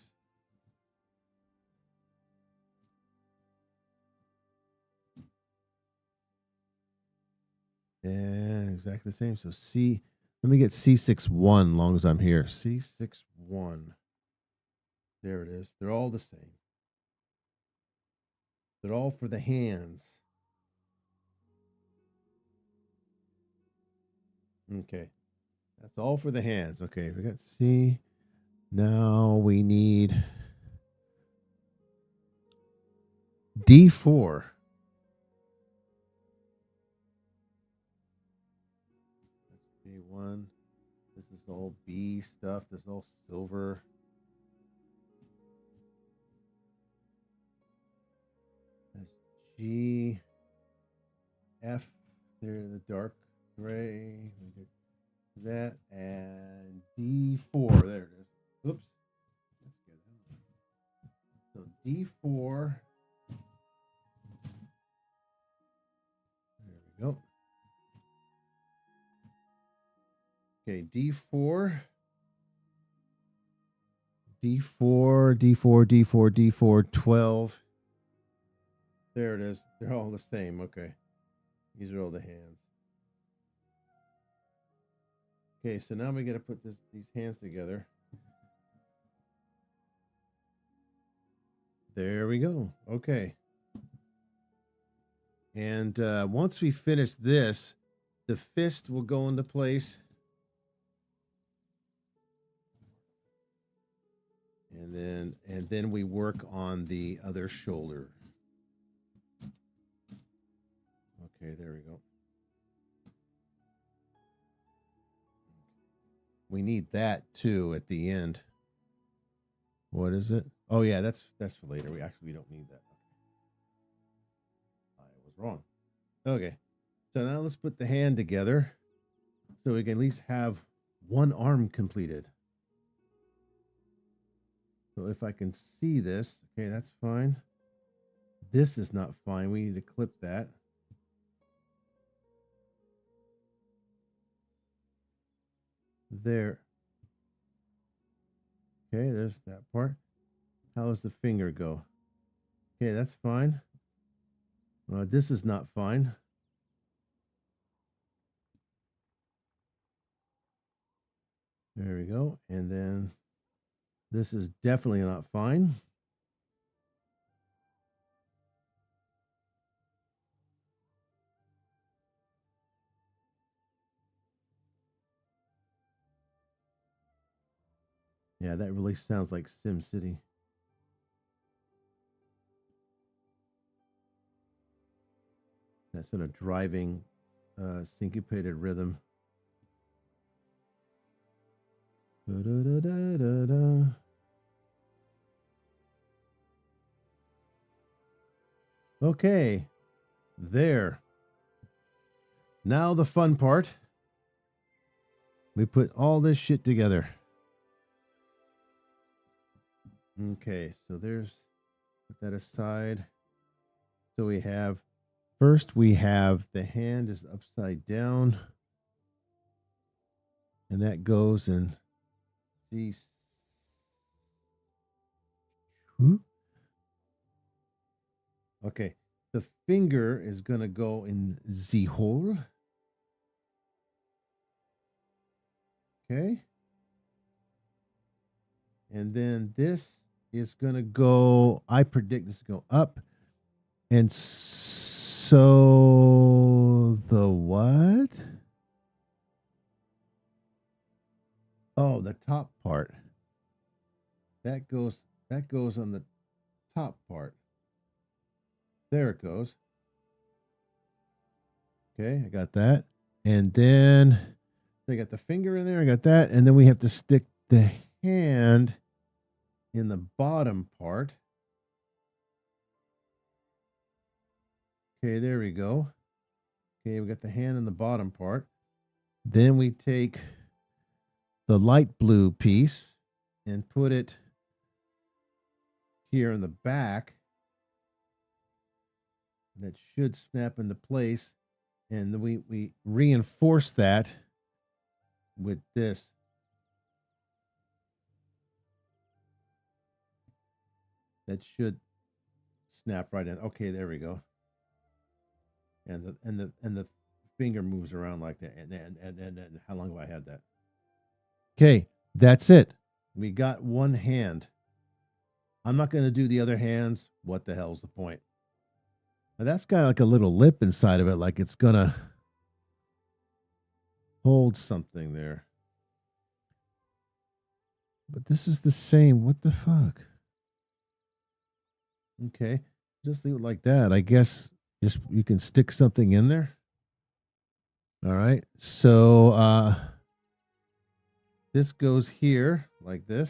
And exactly the same. So C, let me get C61 as long as I'm here. C61. There it is. They're all the same. They're all for the hands. Okay. That's all for the hands. Okay, we got C. Now we need D4. That's D1. This is all B stuff. This is all silver. That's G. F. There, the dark gray. We get that. And D4. There it is. Oops. That's good. So D4. There we go. Okay, D4. D4, D4, D4, D4, 12. There it is. They're all the same. Okay. These are all the hands. Okay, so now we got to put these hands together. There we go. Okay. And once we finish this, the fist will go into place. And then we work on the other shoulder. Okay, there we go. We need that too at the end. What is it? Oh yeah, that's for later. We don't need that. I was wrong. Okay. So now let's put the hand together so we can at least have one arm completed. So if I can see this, okay, that's fine. This is not fine. We need to clip that. There. Okay, there's that part. How does the finger go? Okay, that's fine. This is not fine. There we go. And then this is definitely not fine. Yeah, that really sounds like Sim City. That sort of driving, syncopated rhythm. Da, da, da, da, da. Okay, there. Now the fun part. We put all this shit together. Okay, so there's, put that aside. So we have, first we have the hand is upside down. And that goes in C. Okay, the finger is going to go in Z hole. Okay. And then this is going to go, I predict this to go up. And so the what? Oh, the top part. That goes on the top part. There it goes. Okay, I got that. And then I got the finger in there. I got that. And then we have to stick the hand in the bottom part. Okay, there we go. Okay, we got the hand in the bottom part. Then we take the light blue piece and put it here in the back. That should snap into place. And then we reinforce that with this. That should snap right in. Okay, there we go. And the finger moves around like that. And how long have I had that? Okay, that's it. We got one hand. I'm not going to do the other hands. What the hell's the point? Now that's got like a little lip inside of it, like it's going to hold something there. But this is the same. What the fuck? Okay, just leave it like that. I guess just you can stick something in there. All right. So this goes here like this.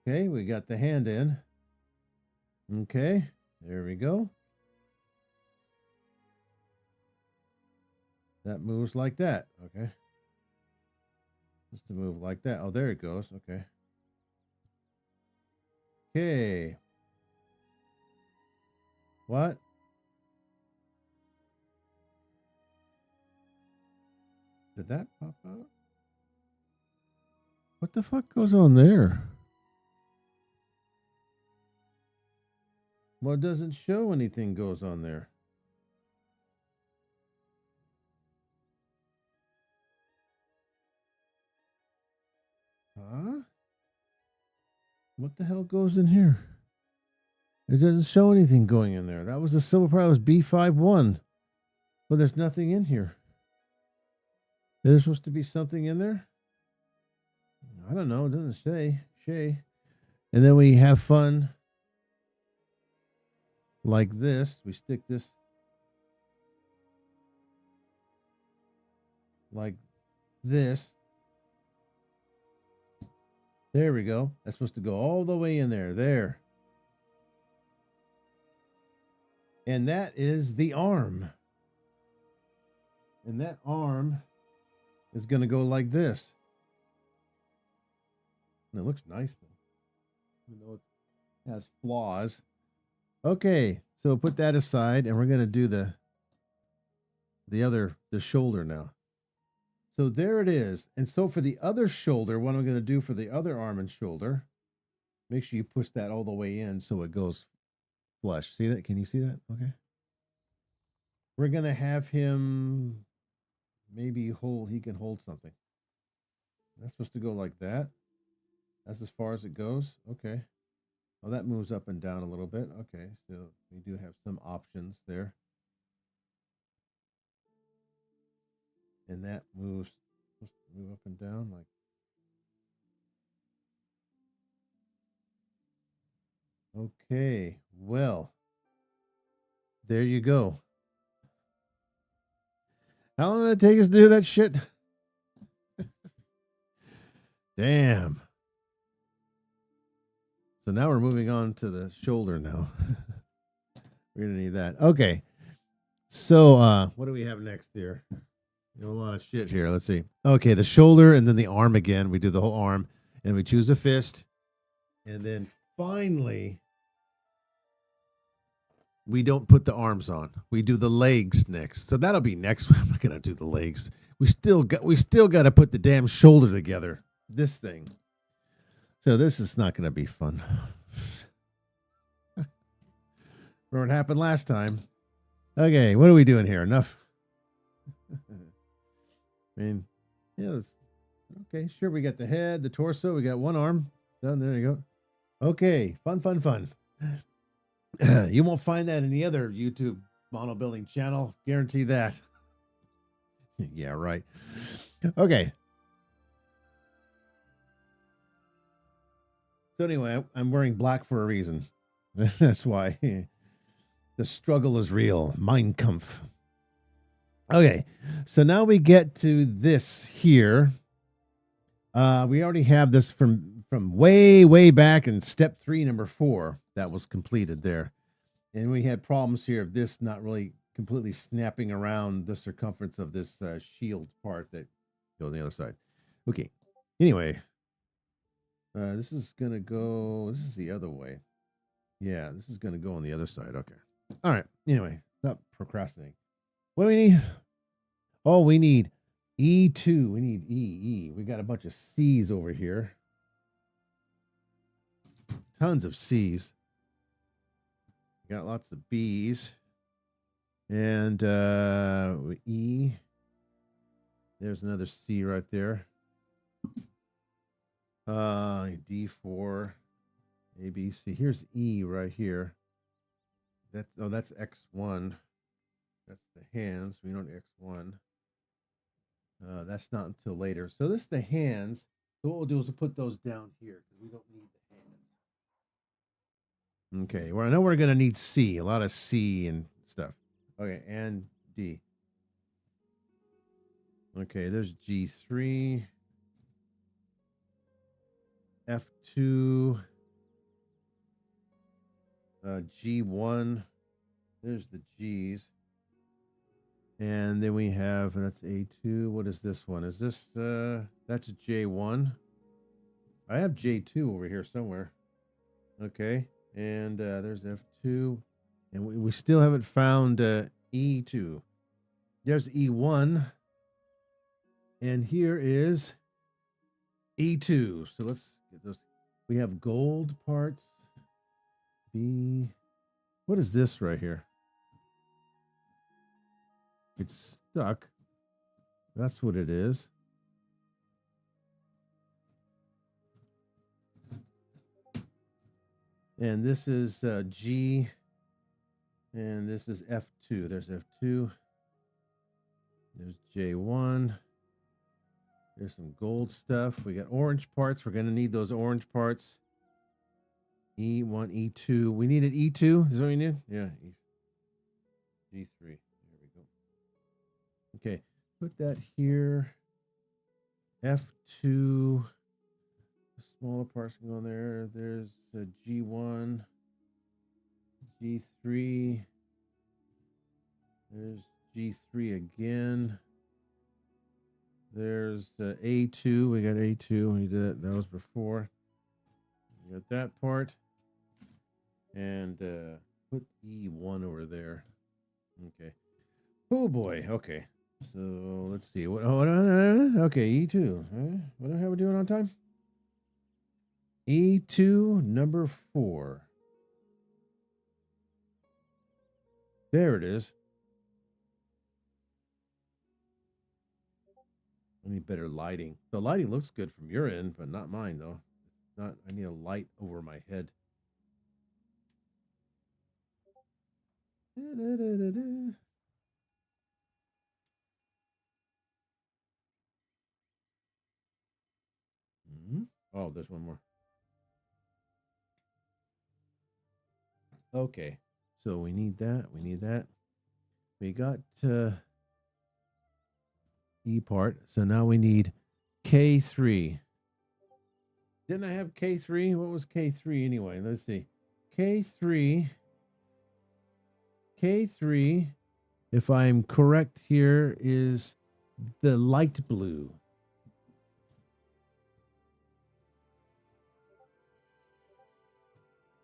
Okay, we got the hand in. Okay, there we go. That moves like that. Okay. Just to move like that. Oh, there it goes. Okay. Okay. What? Did that pop out? What the fuck goes on there? Well, it doesn't show anything goes on there. Huh? What the hell goes in here? It doesn't show anything going in there. That was a silver part. That was B51. But there's nothing in here. Is there supposed to be something in there? I don't know. It doesn't say. Shay. And then we have fun like this. We stick this like this. There we go. That's supposed to go all the way in there. There. And that is the arm. And that arm is going to go like this. And it looks nice, though. Even though it has flaws. Okay, so put that aside, and we're going to do the shoulder now. So there it is. And so for the other shoulder, what I'm going to do for the other arm and shoulder, make sure you push that all the way in so it goes flush. See that? Can you see that? Okay. We're going to have him maybe he can hold something. That's supposed to go like that. That's as far as it goes. Okay. Oh, that moves up and down a little bit. Okay, so we do have some options there. And that moves, supposed to move up and down like. Okay, well, there you go. How long did it take us to do that shit? Damn. So now we're moving on to the shoulder now. We're going to need that. Okay. So what do we have next here? You know, a lot of shit here. Let's see. Okay, the shoulder and then the arm again. We do the whole arm and we choose a fist. And then finally, we don't put the arms on. We do the legs next. So that'll be next. I'm not going to do the legs. We still got to put the damn shoulder together. This thing. So this is not going to be fun. Remember what happened last time. Okay, what are we doing here? Enough. I mean, yeah, okay, sure. We got the head, the torso. We got one arm. Done. There you go. Okay, fun. You won't find that in any other YouTube model building channel. Guarantee that. Yeah, right. Okay. So anyway, I'm wearing black for a reason. That's why. The struggle is real. Mein Kampf. Okay, so now we get to this here. We already have this from way back in step 3, number 4. That was completed there. And we had problems here of this not really completely snapping around the circumference of this shield part that goes on the other side. Okay, anyway, this is going to go, this is the other way. Yeah, this is going to go on the other side. Okay. All right. Anyway, stop procrastinating. What do we need? Oh, we need E2. We need E. We got a bunch of C's over here. Tons of C's. Got lots of B's. And E. There's another C right there. D4. A, B, C. Here's E right here. That's X1. That's the hands. We know X1. That's not until later. So this is the hands. So what we'll do is we'll put those down here because we don't need the hands. Okay. Well, I know we're going to need C. A lot of C and stuff. Okay. And D. Okay. There's G3. F2. G1. There's the G's. And then we have, that's A2. What is this one? Is this, that's J1. I have J2 over here somewhere. Okay. And there's F2. And we still haven't found E2. There's E1. And here is E2. So let's get those. We have gold parts. B. What is this right here? It's stuck. That's what it is. And this is G. And this is F2. There's F2. There's J1. There's some gold stuff. We got orange parts. We're going to need those orange parts. E1, E2. We needed E2. Is that what we need? Yeah. G3. There we go. Okay. Put that here. F2. The smaller parts can go in there. There's a G1. G3. There's G3 again. There's A2. We got A2. We did that. That was before. We got that part. And put E1 over there. Okay. Oh boy. Okay. So let's see. Okay, E2. What the hell are we doing on time? E2 number 4. There it is. I need better lighting. The lighting looks good from your end, but not mine though. Not. I need a light over my head. Oh, there's one more. Okay, so we need that. We need that. We got E part. So now we need K3. Didn't I have K3? What was K3 anyway? Let's see. K3. K3, if I'm correct here, is the light blue.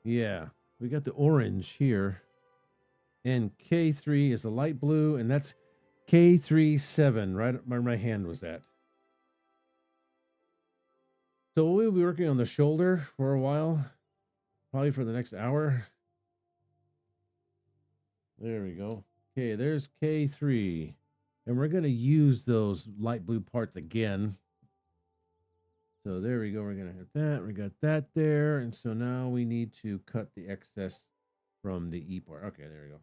Yeah, we got the orange here. And K3 is the light blue, and that's K37, right where my hand was at. So we'll be working on the shoulder for a while, probably for the next hour. There we go. Okay, there's K3. And we're going to use those light blue parts again. So there we go. We're going to have that. We got that there. And so now we need to cut the excess from the E part. Okay, there we go.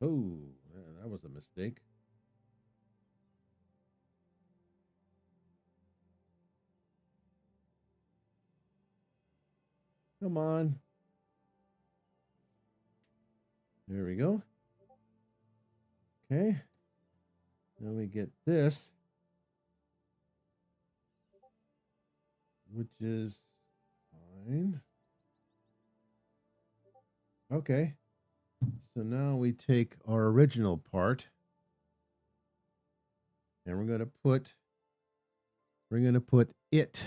Oh, that was a mistake. Come on. There we go. Okay. Now we get this, which is fine. Okay. So now we take our original part and we're going to put it.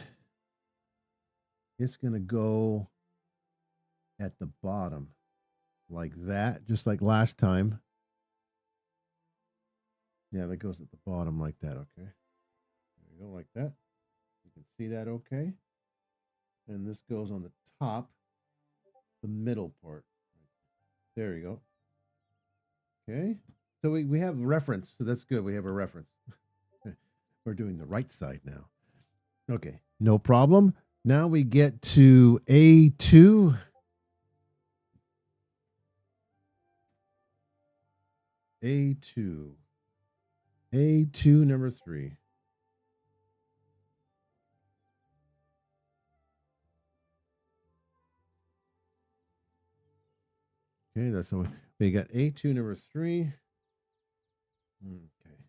It's going to go at the bottom like that, just like last time. Yeah, that goes at the bottom like that. Okay. There we go, like that. You can see that okay. And this goes on the top, the middle part. There you go. Okay. So we have reference. So that's good. We have a reference. We're doing the right side now. Okay. No problem. Now we get to A2. A2. A2 number 3. Okay, that's what we got. A2 number 3. Okay.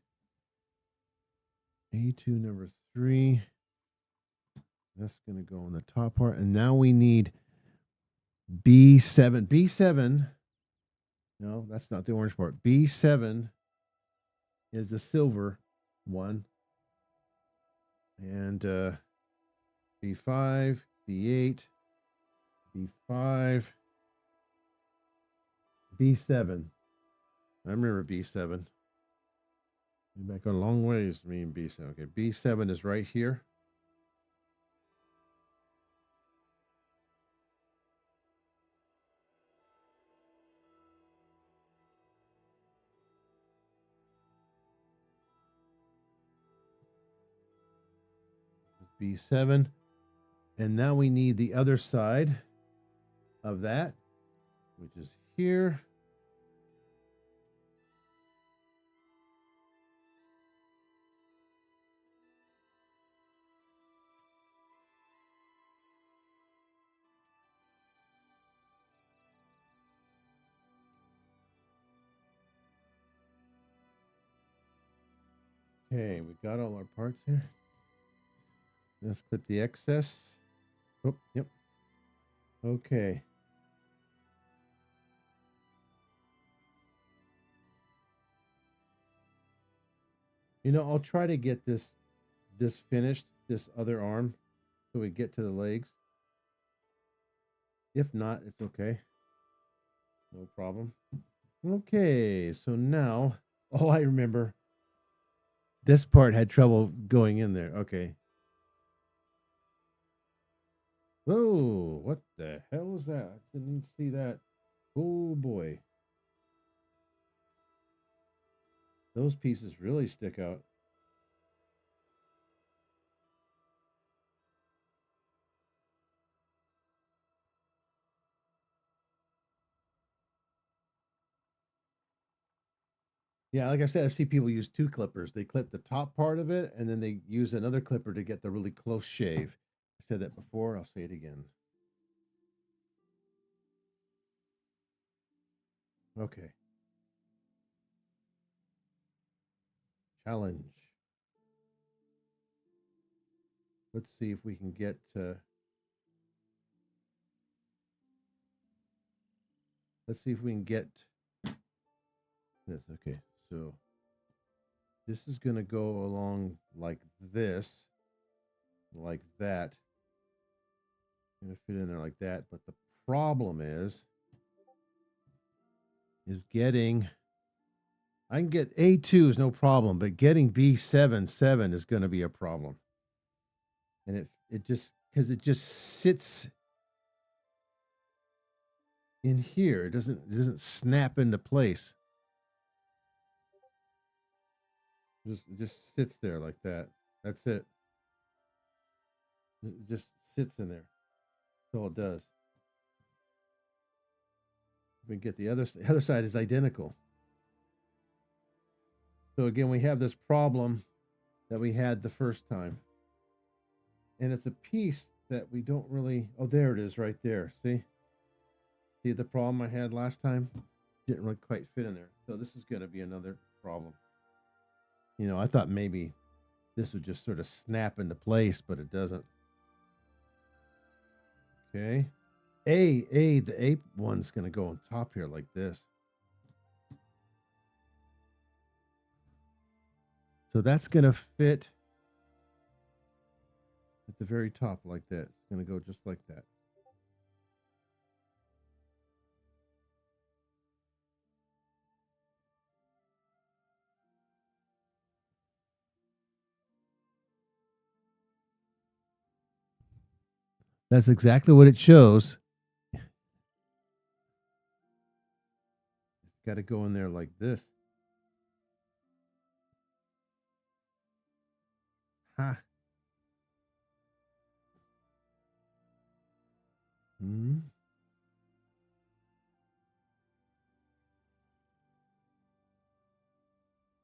A2 number 3. That's going to go on the top part. And now we need B7. B7. No, that's not the orange part. B7 is the silver one. And B5, B8, B5, B7. I remember B7. Back a long ways, me and B7. Okay, B7 is right here. B7. And now we need the other side of that, which is here. Okay, we got all our parts here. Let's clip the excess. Oh, yep. Okay. You know, I'll try to get this finished, this other arm, so we get to the legs. If not, it's okay. No problem. Okay, so now, oh, I remember. This part had trouble going in there. Okay. Whoa, what the hell is that? I didn't even see that. Oh boy. Those pieces really stick out. Yeah, like I said, I've seen people use two clippers. They clip the top part of it, and then they use another clipper to get the really close shave. I said that before. I'll say it again. Okay. Challenge. Let's see if we can get let's see if we can get this. Okay. So this is going to go along like this, like that. Going to fit in there like that, but the problem is getting I can get A2 is no problem, but getting B7 is going to be a problem. And it just because it just sits in here. It doesn't snap into place. It just sits there like that. That's it. It just sits in there. That's all it does. We get the other side is identical. So again, we have this problem that we had the first time. And it's a piece that we don't really, oh, there it is right there. See the problem I had last time? Didn't really quite fit in there. So this is going to be another problem. You know, I thought maybe this would just sort of snap into place, but it doesn't. Okay. The ape one's going to go on top here like this. So that's going to fit at the very top like that. It's going to go just like that. That's exactly what it shows. It's got to go in there like this. Ha. Hmm.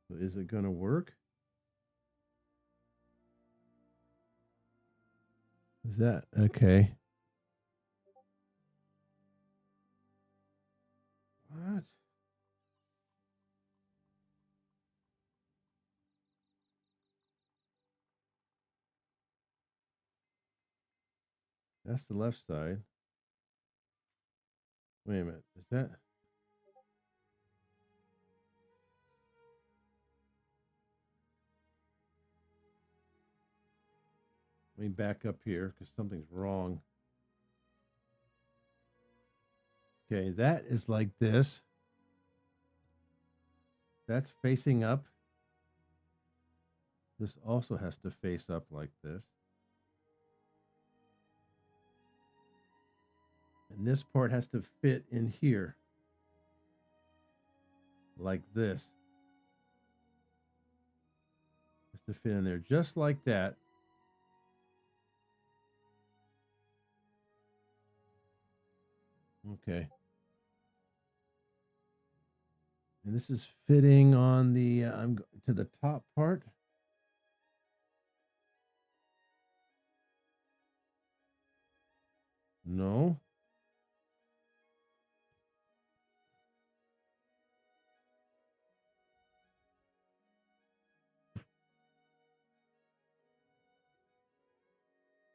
So is it going to work? Is that okay? What? That's the left side. Wait a minute. Is that? Let me back up here because something's wrong. Okay, that is like this. That's facing up. This also has to face up like this. And this part has to fit in here. Like this. Has to fit in there just like that. Okay. And this is fitting on the I'm to the top part. No.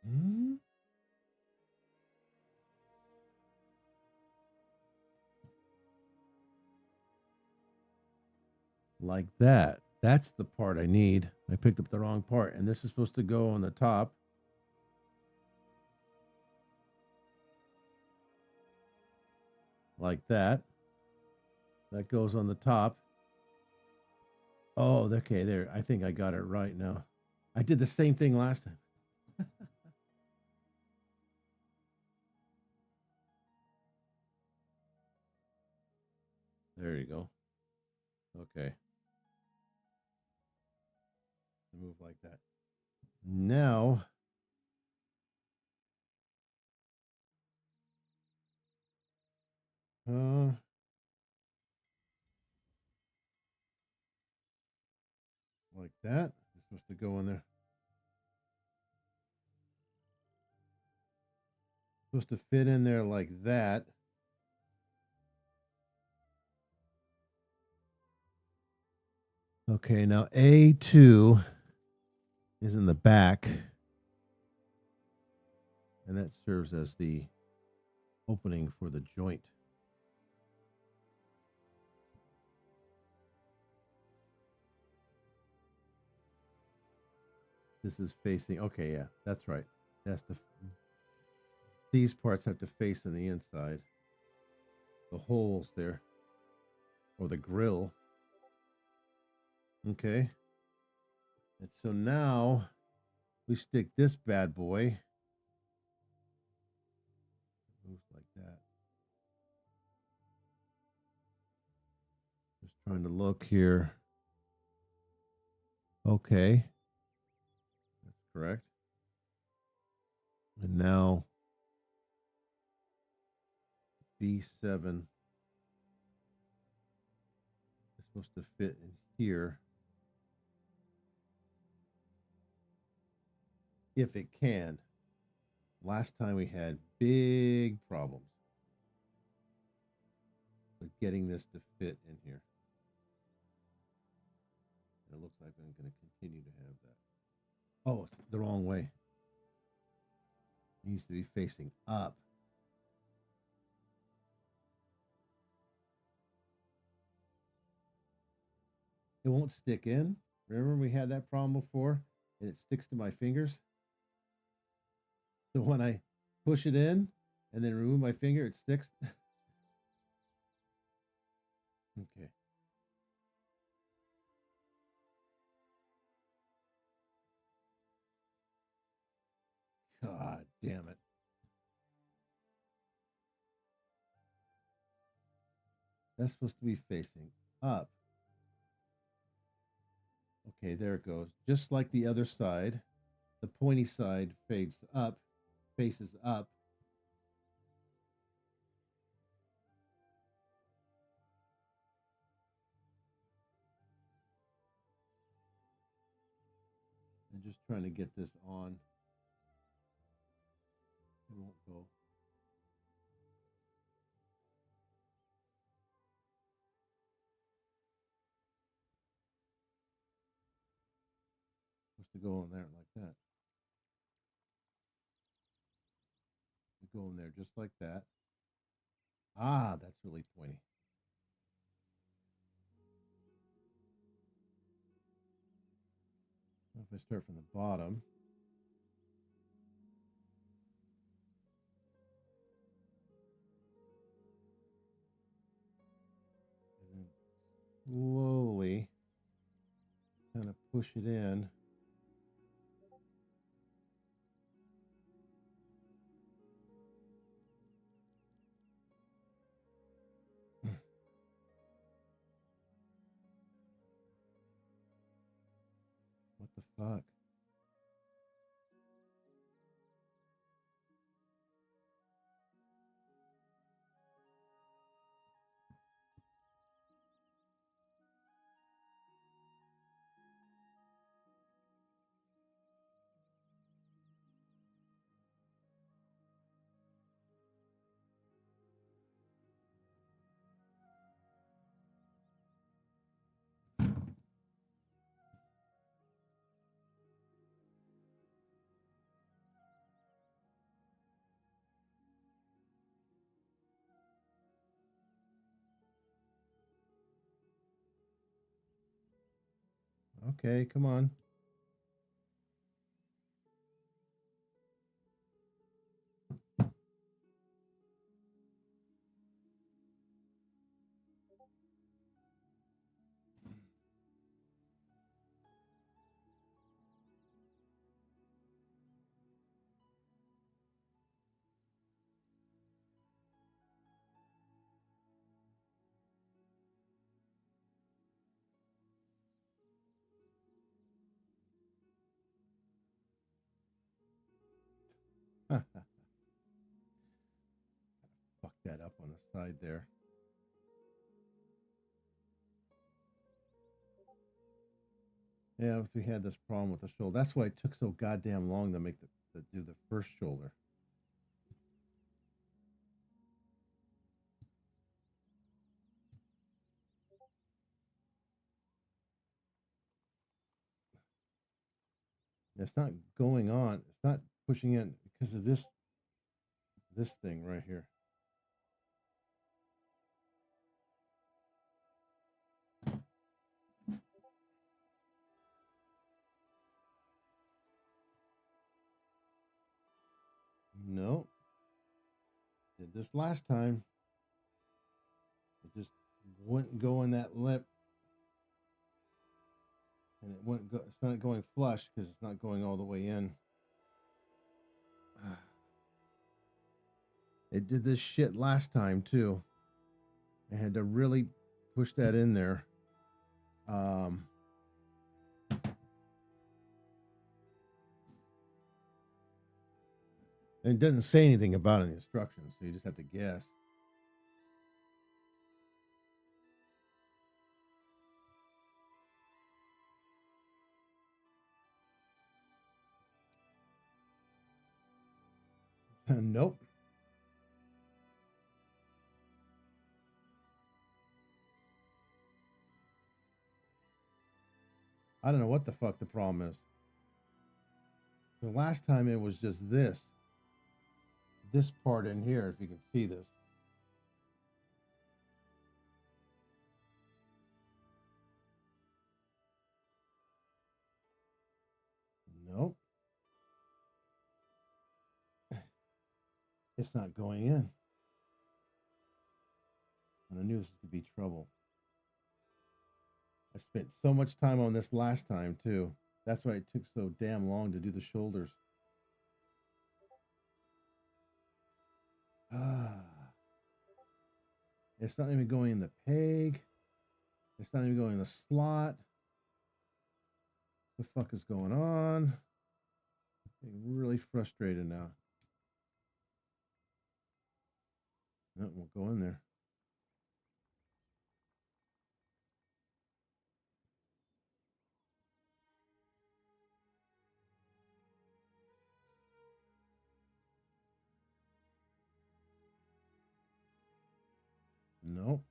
Hmm? Like that. That's the part I need. I picked up the wrong part, and this is supposed to go on the top. Like that. That goes on the top. Oh, okay, there. I think I got it right now. I did the same thing last time. There you go. Okay. move like that. Now, like that. It's supposed to go in there. Supposed to fit in there like that. Okay, now A2 is in the back. And that serves as the opening for the joint. This is facing, okay, yeah, that's right. That's these parts have to face on the inside. The holes there, or the grill. Okay. And so now we stick this bad boy. Moves like that. Just trying to look here. Okay. That's correct. And now B7 is supposed to fit in here. If it can. Last time we had big problems with getting this to fit in here. And it looks like I'm going to continue to have that. Oh, it's the wrong way. It needs to be facing up. It won't stick in. Remember we had that problem before and it sticks to my fingers? So when I push it in and then remove my finger, it sticks. Okay. God damn it. That's supposed to be facing up. Okay, there it goes. Just like the other side, the pointy side fades up, faces up. And just trying to get this on. It won't go. Supposed to go in there like that. Go in there just like that. Ah, that's really pointy. If I start from the bottom, and then slowly kind of push it in. What the fuck? Okay, come on. Fuck that up on the side there. Yeah, we had this problem with the shoulder. That's why it took so goddamn long to make to do the first shoulder. It's not going on. It's not pushing in because of this thing right here. No. Did this last time. It just wouldn't go in that lip. And it wouldn't go, it's not going flush because it's not going all the way in. It did this shit last time too. I had to really push that in there. And it doesn't say anything about it in the instructions, so you just have to guess. Nope. I don't know what the fuck the problem is. The last time it was just this part in here, if you can see this. Nope. It's not going in. And I knew this could be trouble. I spent so much time on this last time too. That's why it took so damn long to do the shoulders. It's not even going in the peg. It's not even going in the slot. What the fuck is going on? I'm really frustrated now. No, we'll go in there. Nope.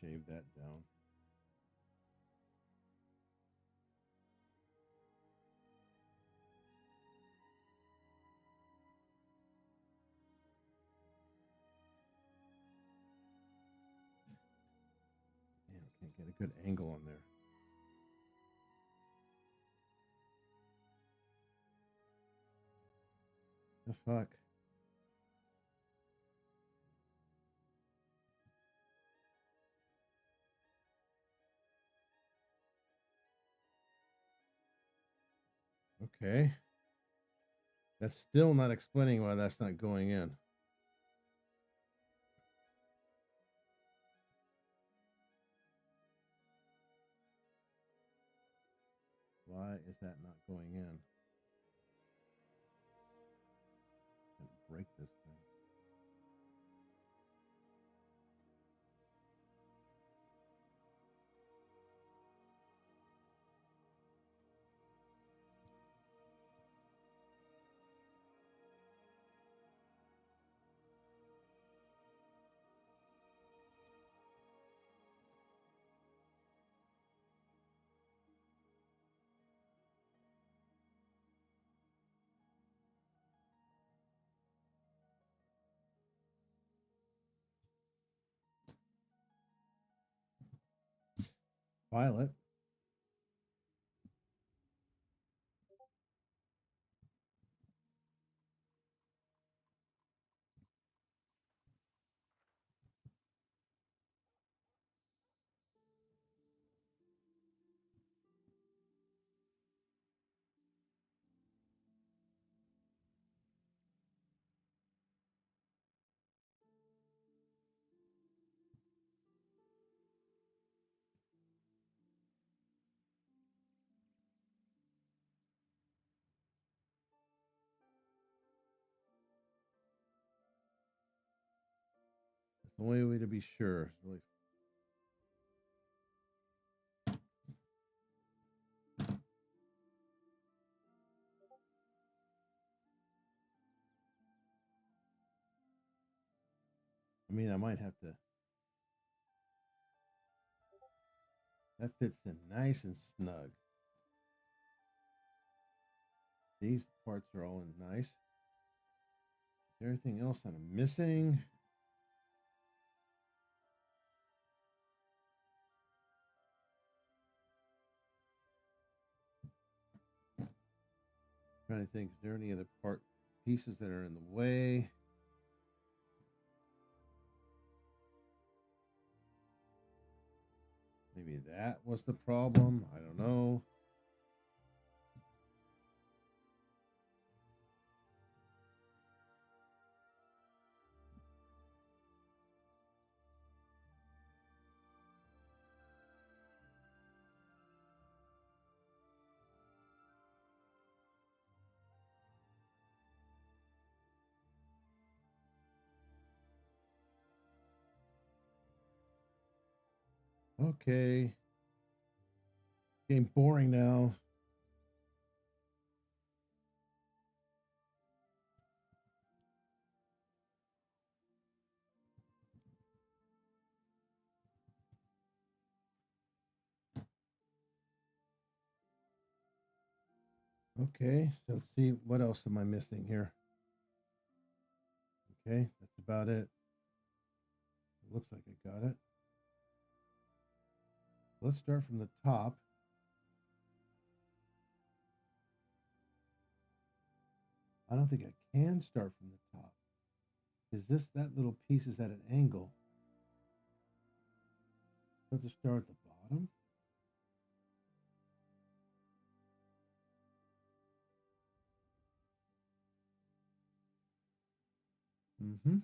Shave that down. Man, I can't get a good angle on there. The fuck? Okay. That's still not explaining why that's not going in. Why is that not going in? Break this thing. Violet. The only way to be sure is really. I mean, I might have to. That fits in nice and snug. These parts are all in nice. Is there anything else that I'm missing? Trying to think, is there any other part pieces that are in the way? Maybe that was the problem. I don't know. Okay. Getting boring now. Okay, so let's see, what else am I missing here? Okay, that's about it. It looks like I got it. Let's start from the top. I don't think I can start from the top. Is that little piece is at an angle? So I have to start at the bottom. Mm-hmm.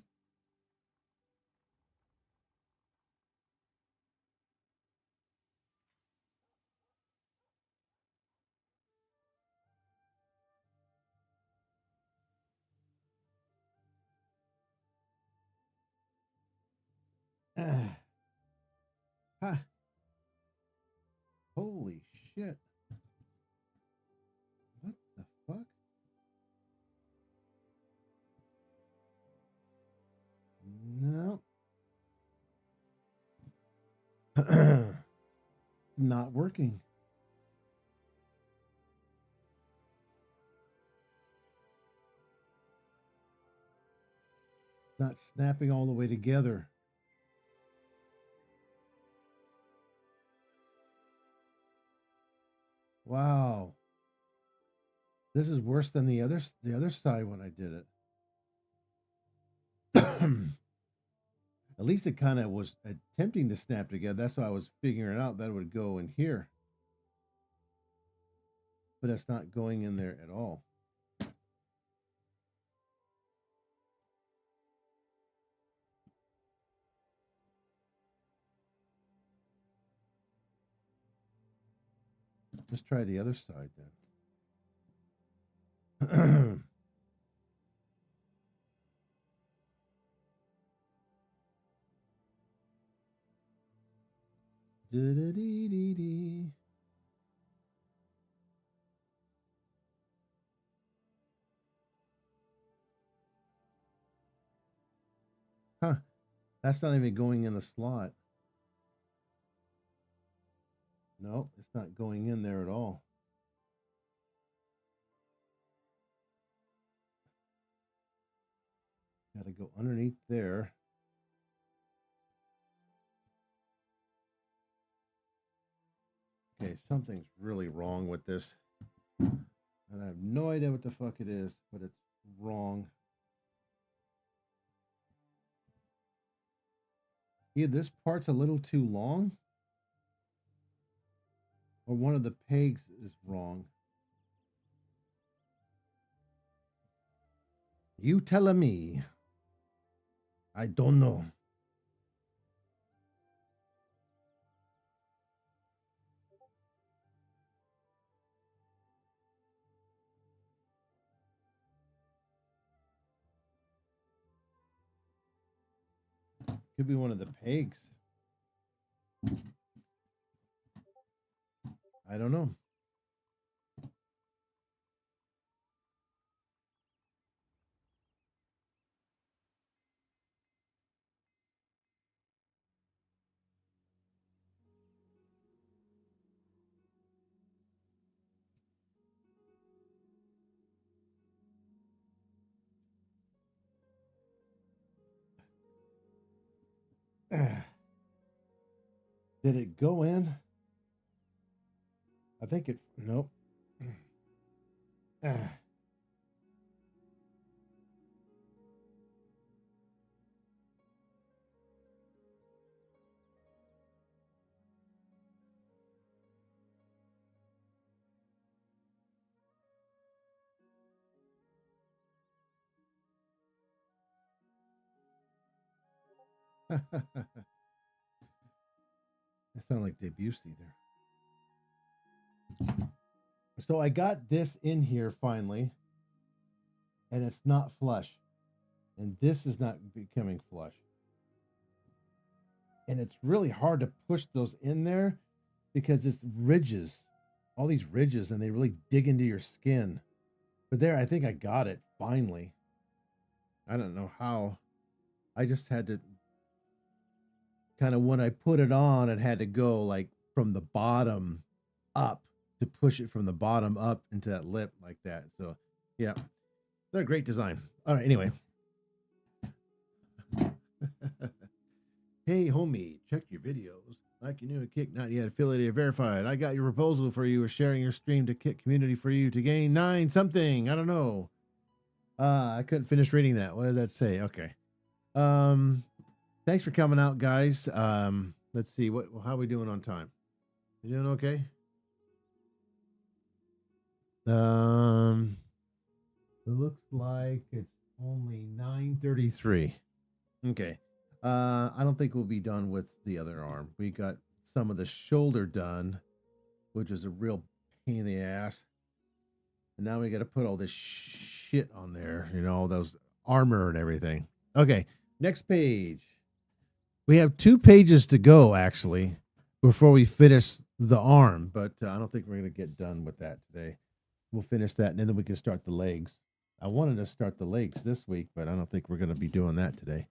Ah. Ha. Holy shit. What the fuck? No. Not working. It's not snapping all the way together. Wow. This is worse than the other side when I did it. At least it kind of was attempting to snap together. That's why I was figuring out that it would go in here. But it's not going in there at all. Let's try the other side then. Da-da-dee-dee-dee. Huh. That's not even going in the slot. No, it's not going in there at all. Got to go underneath there. Okay, something's really wrong with this. And I have no idea what the fuck it is, but it's wrong. Either this part's a little too long, or one of the pegs is wrong. You telling me. I don't know. Could be one of the pegs. I don't know. Did it go in? I think it. Nope. That sounded like Debussy there. So I got this in here finally, and it's not flush. And this is not becoming flush. And it's really hard to push those in there because it's ridges, all these ridges, and they really dig into your skin. But there, I think I got it finally. I don't know how. I just had to kind of, when I put it on, it had to go like from the bottom up to push it from the bottom up into that lip like that. So yeah, they're a great design. All right, anyway. Hey homie, check your videos. Like your new Kick, not yet affiliated or verified. I got your proposal for you. Or sharing your stream to Kick community for you to gain 9 something. I don't know. I couldn't finish reading that. What does that say? Okay. Thanks for coming out, guys. Let's see how are we doing on time? You doing okay? It looks like it's only 9:33. Okay. I don't think we'll be done with the other arm. We got some of the shoulder done, which is a real pain in the ass. And now we got to put all this shit on there, you know, those armor and everything. Okay, next page. We have 2 pages to go, actually, before we finish the arm, but I don't think we're going to get done with that today. We'll finish that, and then we can start the legs. I wanted to start the legs this week, but I don't think we're going to be doing that today.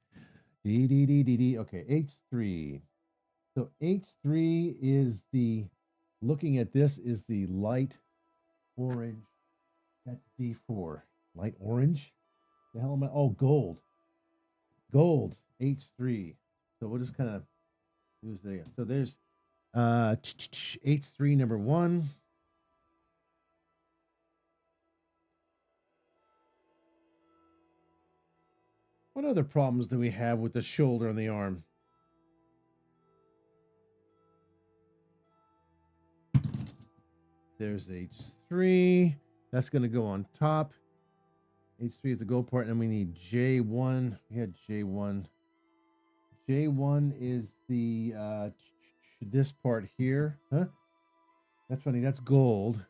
Okay, H3. So H3 is the, looking at this, is the light orange. That's D4. Light orange? The hell am I? Oh, gold. Gold, H3. So we'll just kind of use there. So there's H3 number 1. What other problems do we have with the shoulder and the arm? There's H3. That's going to go on top. H3 is the gold part, and then we need J1. We had J1. J1 is the this part here. Huh? That's funny. That's gold.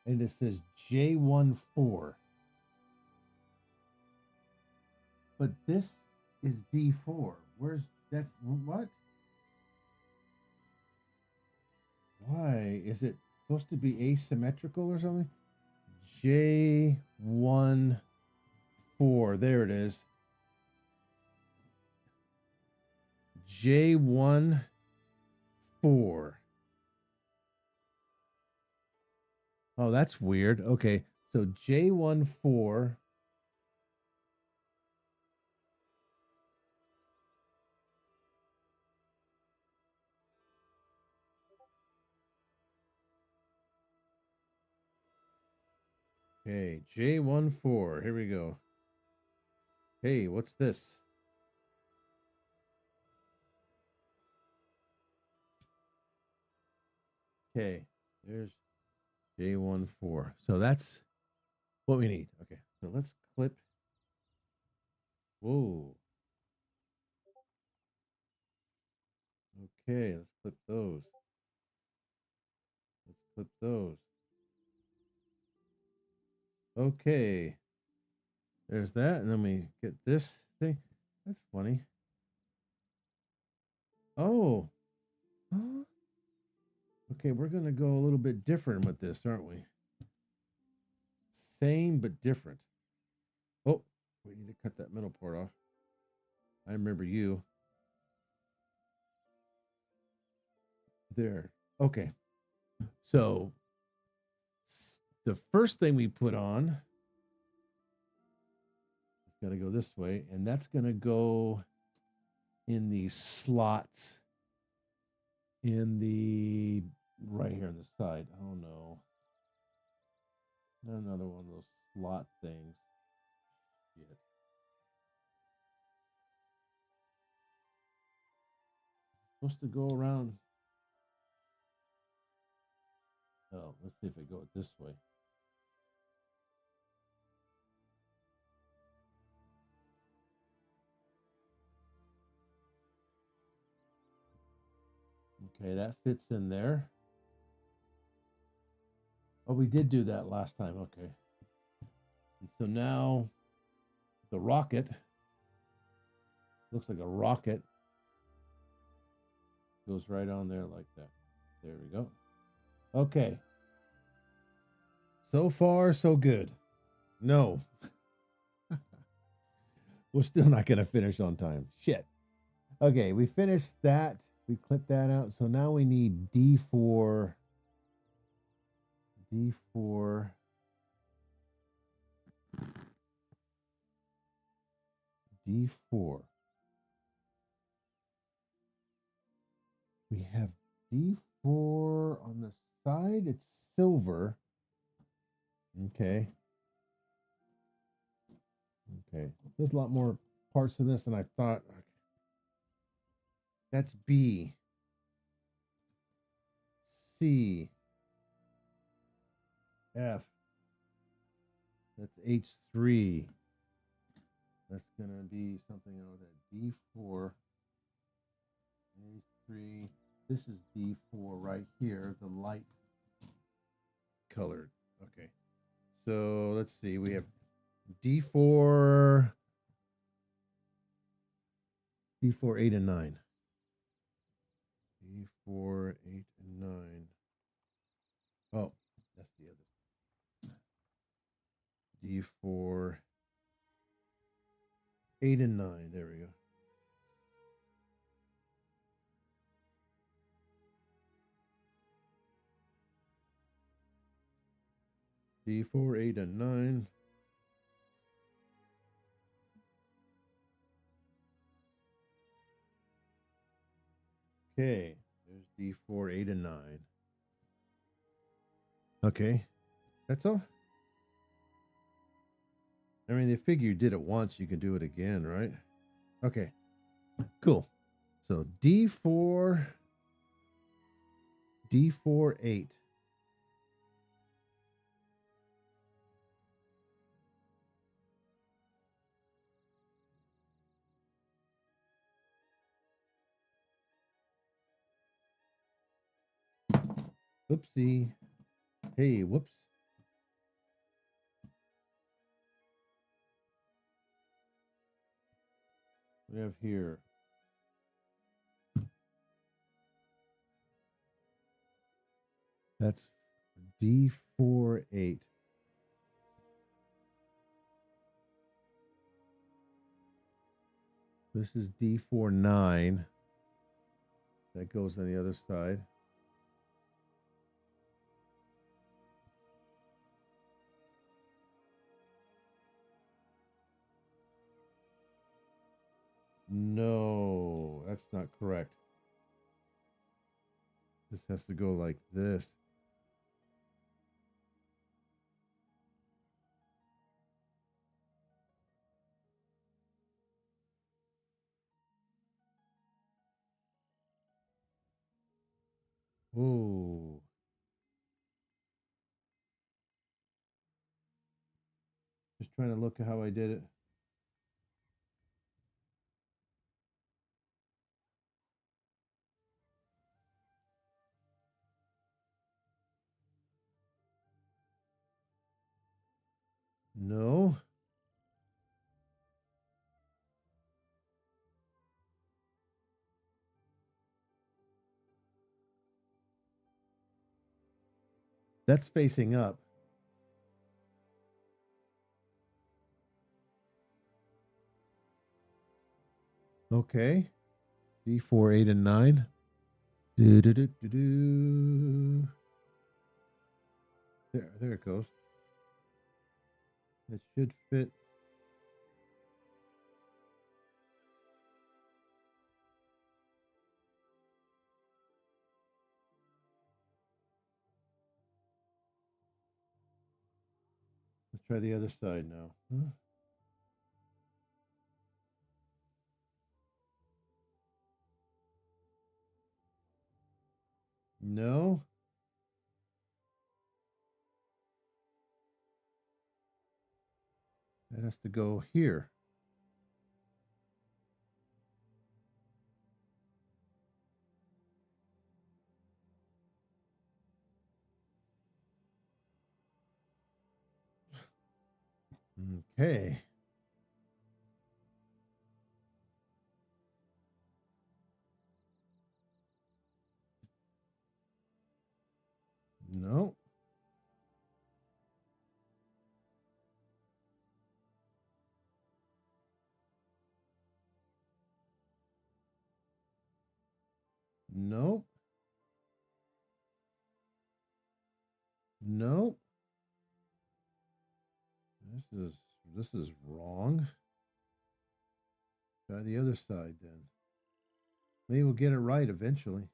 And it says J14. But this is D4. That's what? Why is it supposed to be asymmetrical or something? J14. There it is. J14. Oh, that's weird. Okay, so J14. Okay, J14. Here we go. Hey, what's this? Okay, there's J14. So that's what we need. Okay, so let's clip. Whoa. Okay, let's clip those. Let's clip those. Okay. There's that. And then we get this thing. That's funny. Oh. Huh? Okay, we're going to go a little bit different with this, aren't we? Same but different. Oh, we need to cut that middle part off. I remember you. There. Okay. So the first thing we put on, it's got to go this way, and that's going to go in these slots in the right here on the side. Oh no. Not another one of those slot things. Shit. Supposed to go around. Oh, let's see if I go it this way. Okay, that fits in there. Oh, we did do that last time. Okay. And so now the rocket looks like a rocket goes right on there like that. There we go. Okay. So far, so good. No. We're still not going to finish on time. Shit. Okay, we finished that. We clipped that out. So now we need D4. D4. D4. We have D4 on the side. It's silver. Okay. Okay. There's a lot more parts to this than I thought. That's B. C. F. That's H3. That's going to be something out of D4. A3. This is D4 right here, the light colored. Okay. So let's see. We have D4, D4, 8, and 9. D4, 8, and 9. Oh, that's the other. D4, 8, and 9. There we go. D4, 8, and 9. Okay, there's D4, 8, and 9. Okay, that's all. I mean, they figure you did it once, you can do it again, right? Okay, cool. So D4, D4, 8. Whoopsie. Hey, whoops. We have here. That's D4, 8. This is D4, 9. That goes on the other side. No, that's not correct. This has to go like this. Oh. Just trying to look at how I did it. No. That's facing up. Okay. D4, 8, and 9. Do, do, do, do, do. There it goes. It should fit. Let's try the other side now. Huh? No. That has to go here. Okay. No. Nope. Nope. This is wrong. Try the other side then. Maybe we'll get it right eventually.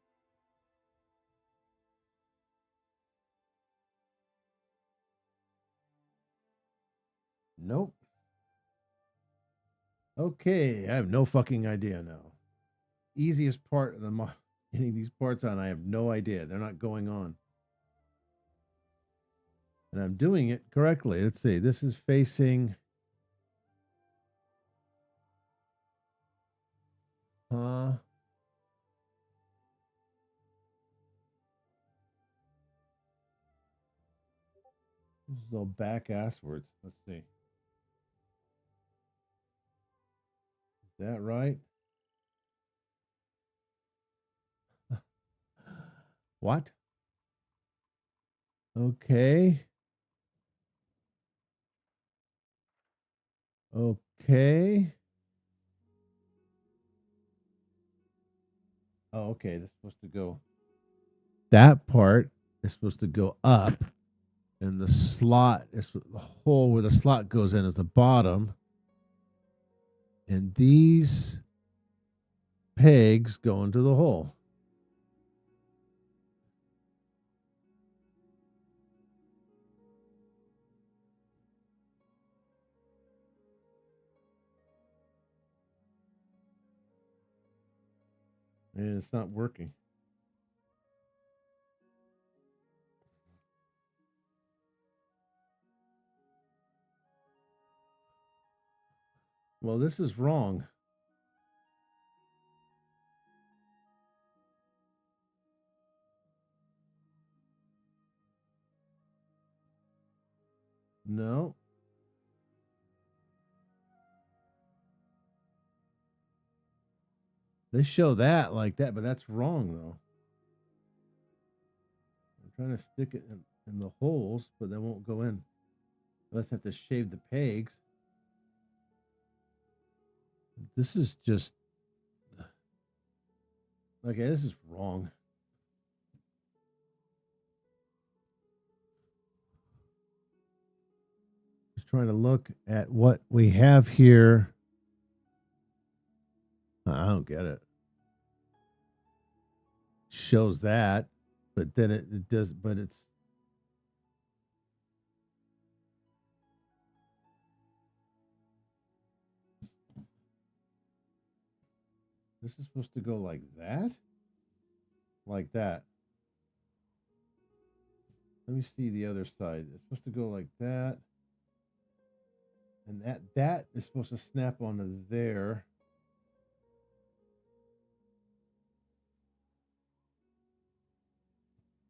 Nope. Okay, I have no fucking idea now. Easiest part of the getting these parts on, I have no idea. They're not going on. And I'm doing it correctly. Let's see. This is facing. This is all back asswards. Let's see. Is that right? What? Okay. Okay. Oh, okay. That's supposed to go. That part is supposed to go up, and the slot is the hole where the slot goes in is the bottom, and these pegs go into the hole. And it's not working. Well, this is wrong. No. They show that like that, but that's wrong though. I'm trying to stick it in the holes, but they won't go in. Let's have to shave the pegs. This is just okay. This is wrong. Just trying to look at what we have here. I don't get it. Shows that, but then it does. But it's this is supposed to go like that, like that. Let me see the other side. It's supposed to go like that. And that is supposed to snap onto there.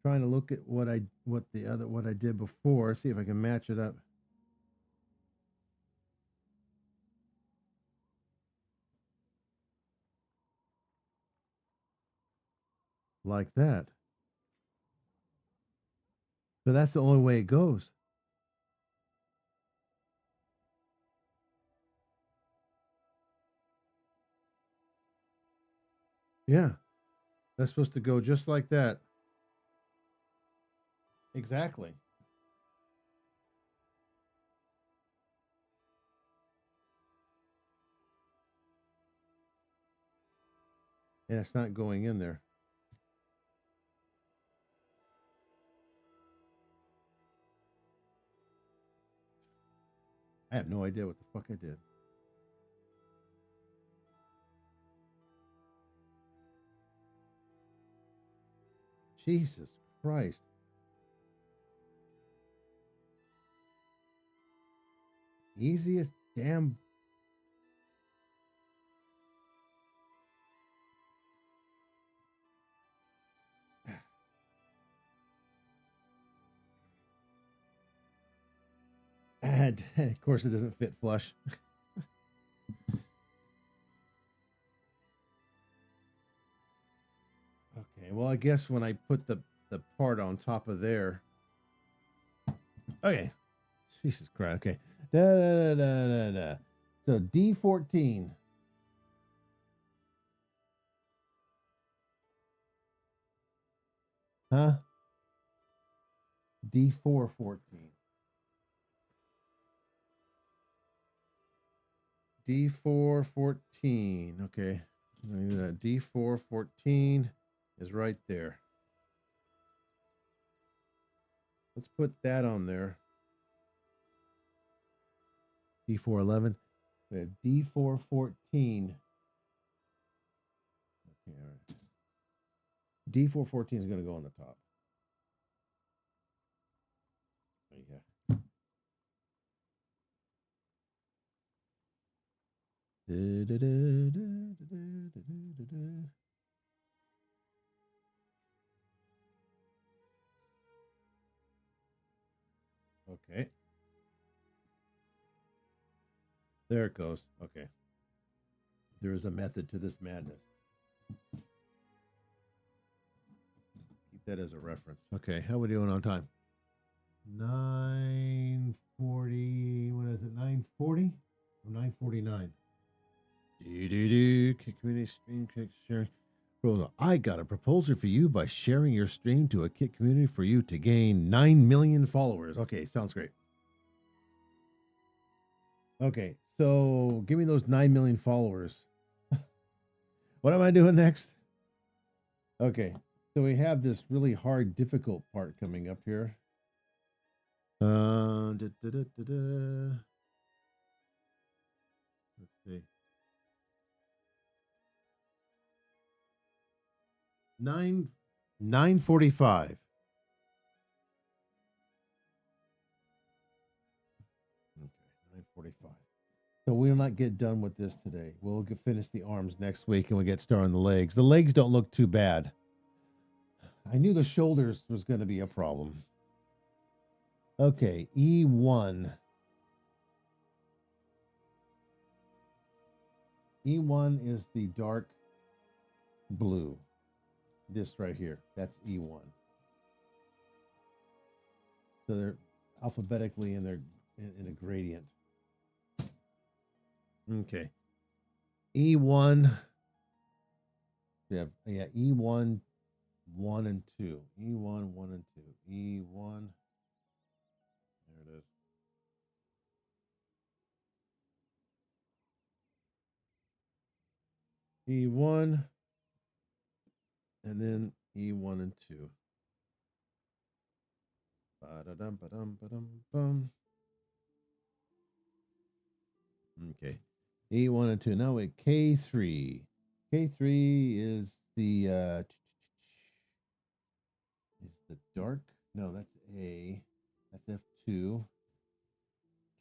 Trying to look at what I did before, see if I can match it up. Like that. But that's the only way it goes. Yeah. That's supposed to go just like that. Exactly. And it's not going in there. I have no idea what the fuck I did. Jesus Christ. Easiest damn. And of course, it doesn't fit flush. Okay, well, I guess when I put the part on top of there. Okay. Jesus Christ. Okay. Da, da, da, da, da, da. So D14. Huh? D414. D414. Okay. D414 is right there. Let's put that on there. D411. We have D414. Okay, all right. D414 is going to go on the top. There you go. Okay. There it goes. Okay. There is a method to this madness. Keep that as a reference. Okay. How are we doing on time? 9:40. What is it? 9:40 or 9:49? Kick community stream, kick sharing. I got a proposal for you by sharing your stream to a Kit community for you to gain 9 million followers. Okay, sounds great. Okay, so give me those 9 million followers. What am I doing next? Okay, so we have this really hard, difficult part coming up here. Let's see. 9:45. Okay, 9:45. So we'll not get done with this today. We'll finish the arms next week and we'll get started on the legs. The legs don't look too bad. I knew the shoulders was going to be a problem. Okay, E1. E1 is the dark blue. This right here, that's E1. So they're alphabetically in a gradient. Okay. E1. Yeah, E1, 1 and 2. E1, 1 and 2. E1. There it is. E1. And then E1 and 2. Ba-da-dum, ba-dum, ba-dum, bum. Okay. E1 and 2. Now wait, K3. K3 is the dark. No, that's A. That's F2.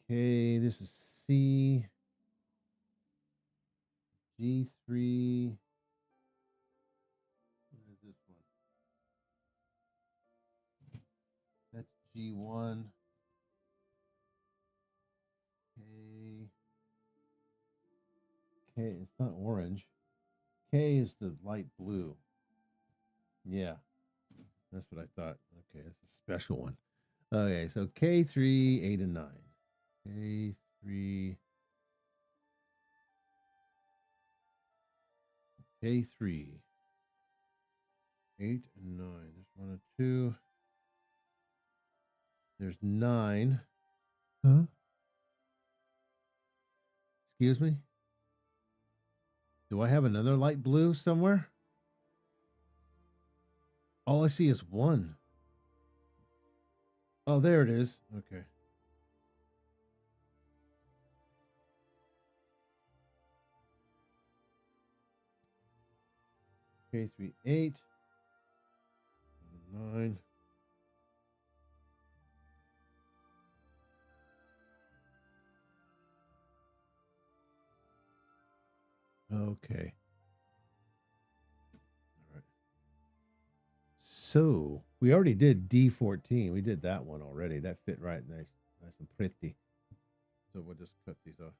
K, this is C. G3. What is this one? That's G1. K, it's not orange. K is the light blue. Yeah, that's what I thought. Okay, that's a special one. Okay, so K3, 8, and 9. K3, K3, 8, and 9. There's 1 and 2. There's 9. Huh? Excuse me? Do I have another light blue somewhere? All I see is 1. Oh, there it is. Okay. K3, 8, and 9. Okay. All right. So we already did D14. We did that one already. That fit right nice and pretty. So we'll just cut these off.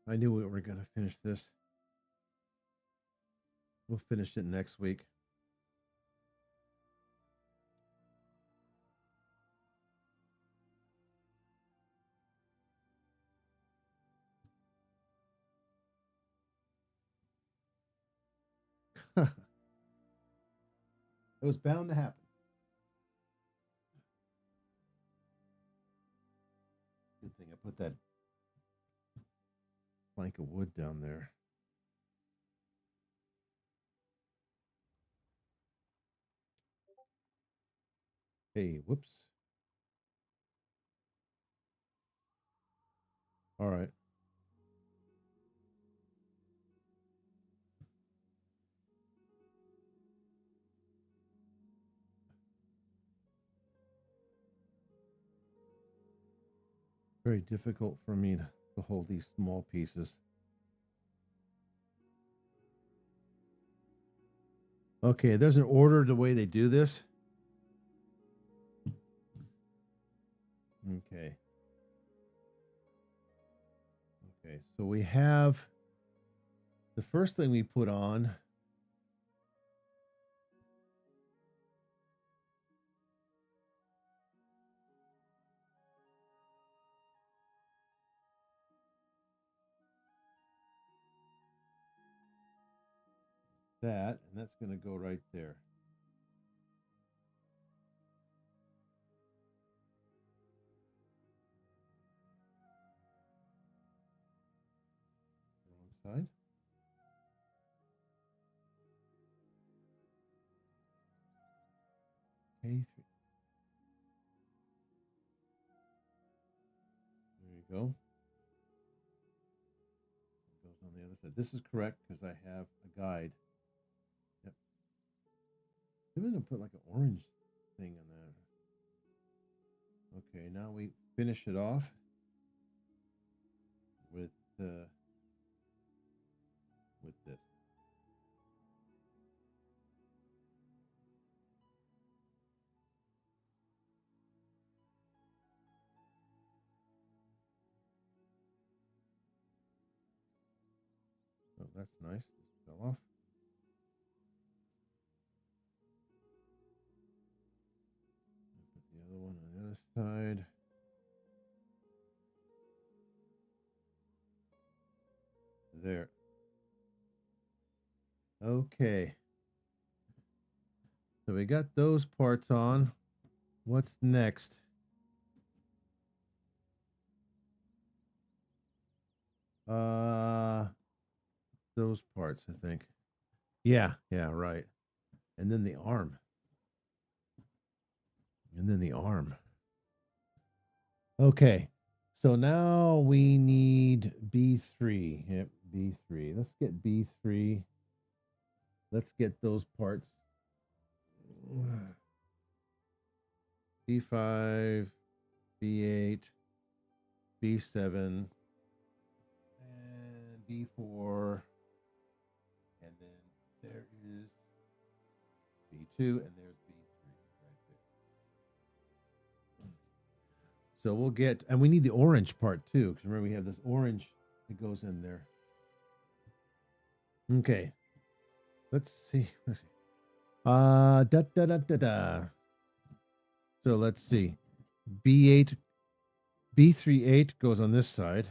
I knew we were going to finish this. We'll finish it next week. It was bound to happen. Good thing I put that plank of wood down there. Hey, whoops. All right. Very difficult for me to hold these small pieces. Okay, there's an order the way they do this. Okay. Okay, so we have the first thing we put on that, and that's going to go right there. Wrong side. K3. There you go. It goes on the other side. This is correct because I have a guide. Yep. I'm going to put like an orange thing in there. Okay, now we finish it off with this. Oh, that's nice. Just fell off. Put the other one on the other side. There. Okay. So we got those parts on. What's next? Those parts, I think. Yeah, right. And then the arm. Okay. So now we need B3. Yep, B3. Let's get B3. Let's get those parts. B5, B8, B7, and B4. And then there is B2, and there's B3 right there. So we'll get, and we need the orange part too, because remember we have this orange that goes in there. Okay. Let's see. Da da da da da. So let's see. B8, B38 goes on this side.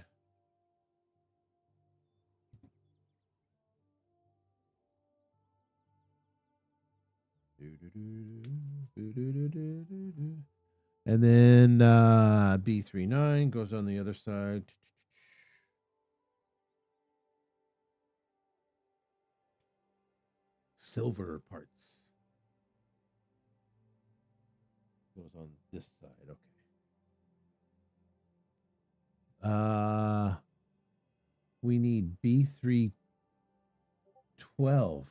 And then B39 goes on the other side. Silver parts goes on this side. Okay. We need B312.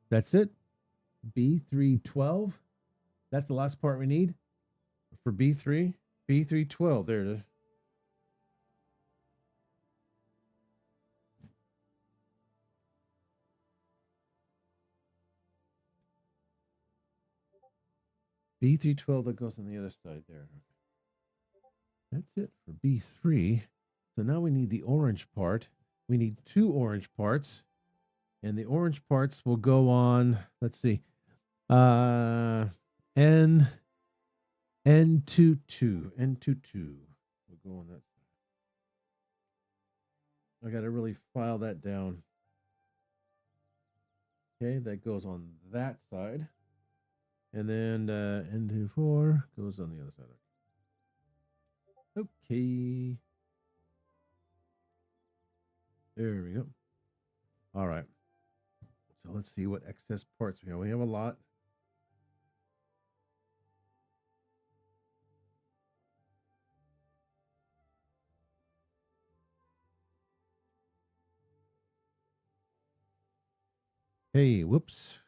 That's it. B312. That's the last part we need for B3. B312. There it is. B312 that goes on the other side there. That's it for B3. So now we need the orange part. We need 2 orange parts. And the orange parts will go on, let's see, N22. N22 will go on that side. I got to really file that down. Okay, that goes on that side. And then N24 goes on the other side. Okay. There we go. All right. So let's see what excess parts we have. We have a lot. Hey, whoops.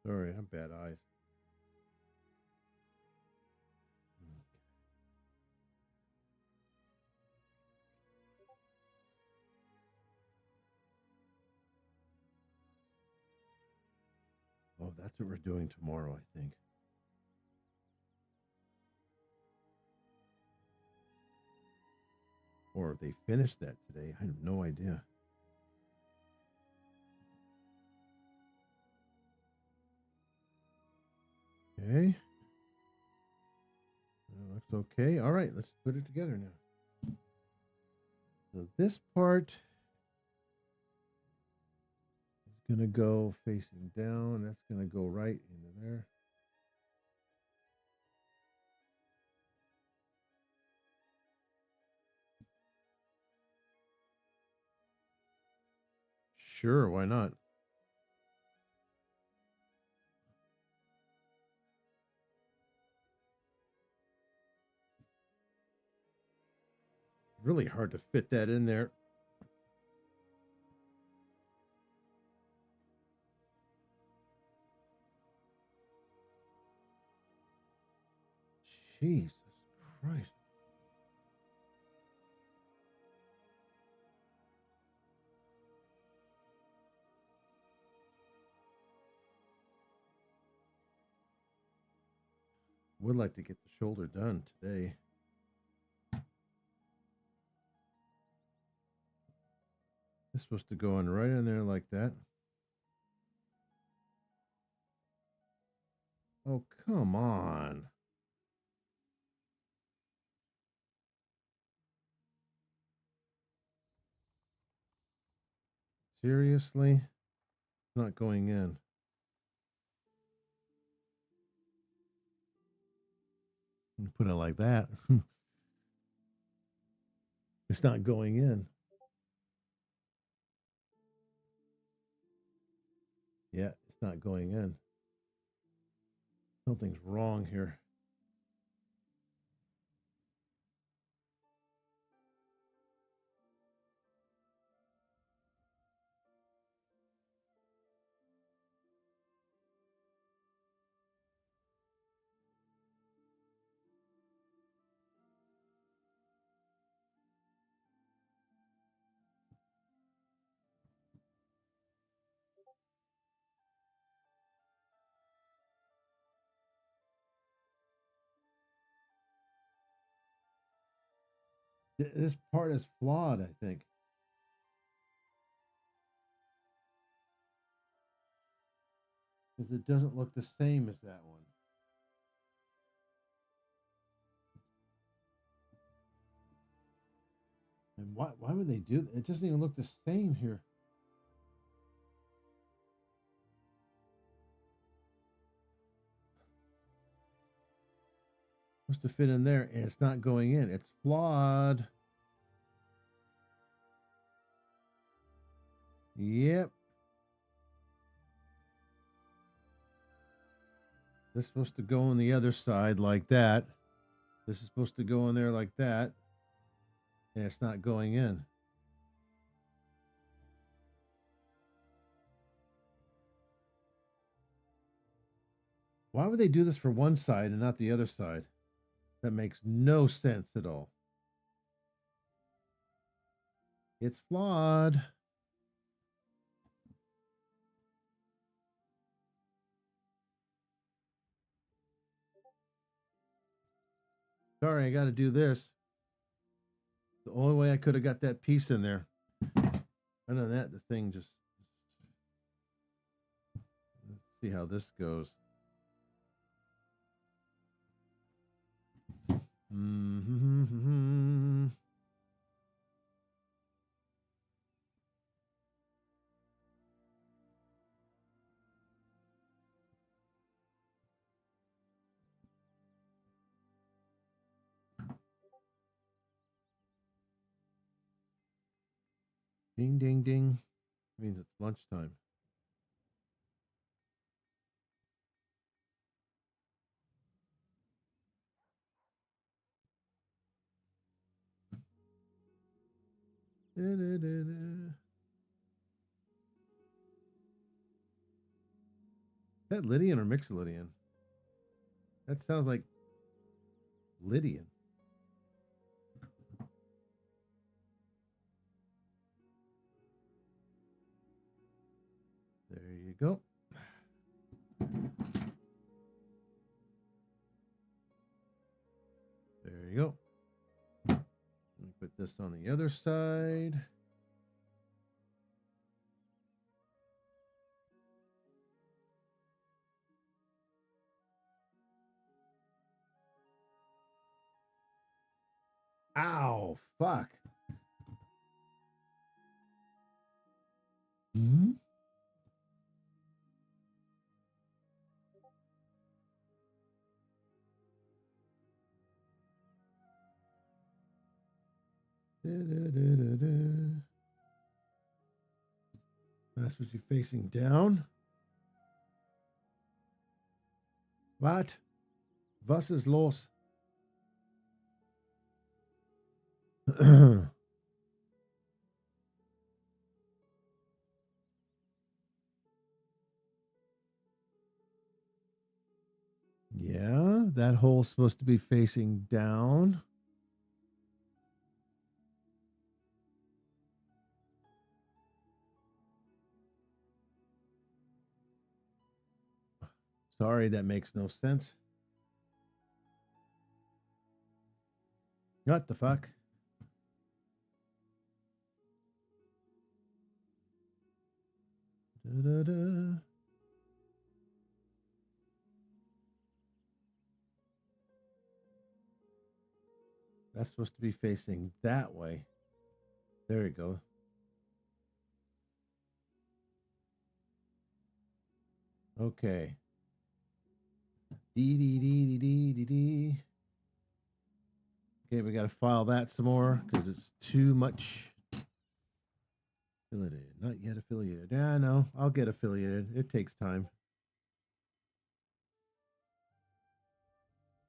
Sorry, I have bad eyes. Oh, that's what we're doing tomorrow, I think. Or if they finished that today, I have no idea. Okay. That looks okay. All right, let's put it together now. So this part is going to go facing down. That's going to go right into there. Sure, why not? Really hard to fit that in there. Jesus Christ. Would like to get the shoulder done today. It's supposed to go in right in there like that. Oh, come on. Seriously? It's not going in. You put it like that. It's not going in. Yeah, it's not going in. Something's wrong here. This part is flawed, I think. Because it doesn't look the same as that one. And why would they do that? It doesn't even look the same here. Supposed to fit in there, and it's not going in. It's flawed. Yep. This is supposed to go on the other side like that. This is supposed to go in there like that. And it's not going in. Why would they do this for one side and not the other side? That makes no sense at all. It's flawed. Sorry, I got to do this. The only way I could have got that piece in there. Other than that, the thing just... Let's see how this goes. Mm-hmm. Ding, ding, ding. Means it's lunchtime. Da, da, da, da. Is that Lydian or Mixolydian? That sounds like Lydian. There you go. There you go. Let me put this on the other side. Ow, fuck. Hmm? Da, da, da, da, da. That's what you're facing down. What? Was ist los? Yeah, that hole's supposed to be facing down. Sorry, that makes no sense. What the fuck? Da, da, da. That's supposed to be facing that way. There you go. Okay. Dee dee dee dee dee dee. Okay, we got to file that some more because it's too much. Affiliated, not yet affiliated. Yeah, no, I'll get affiliated. It takes time.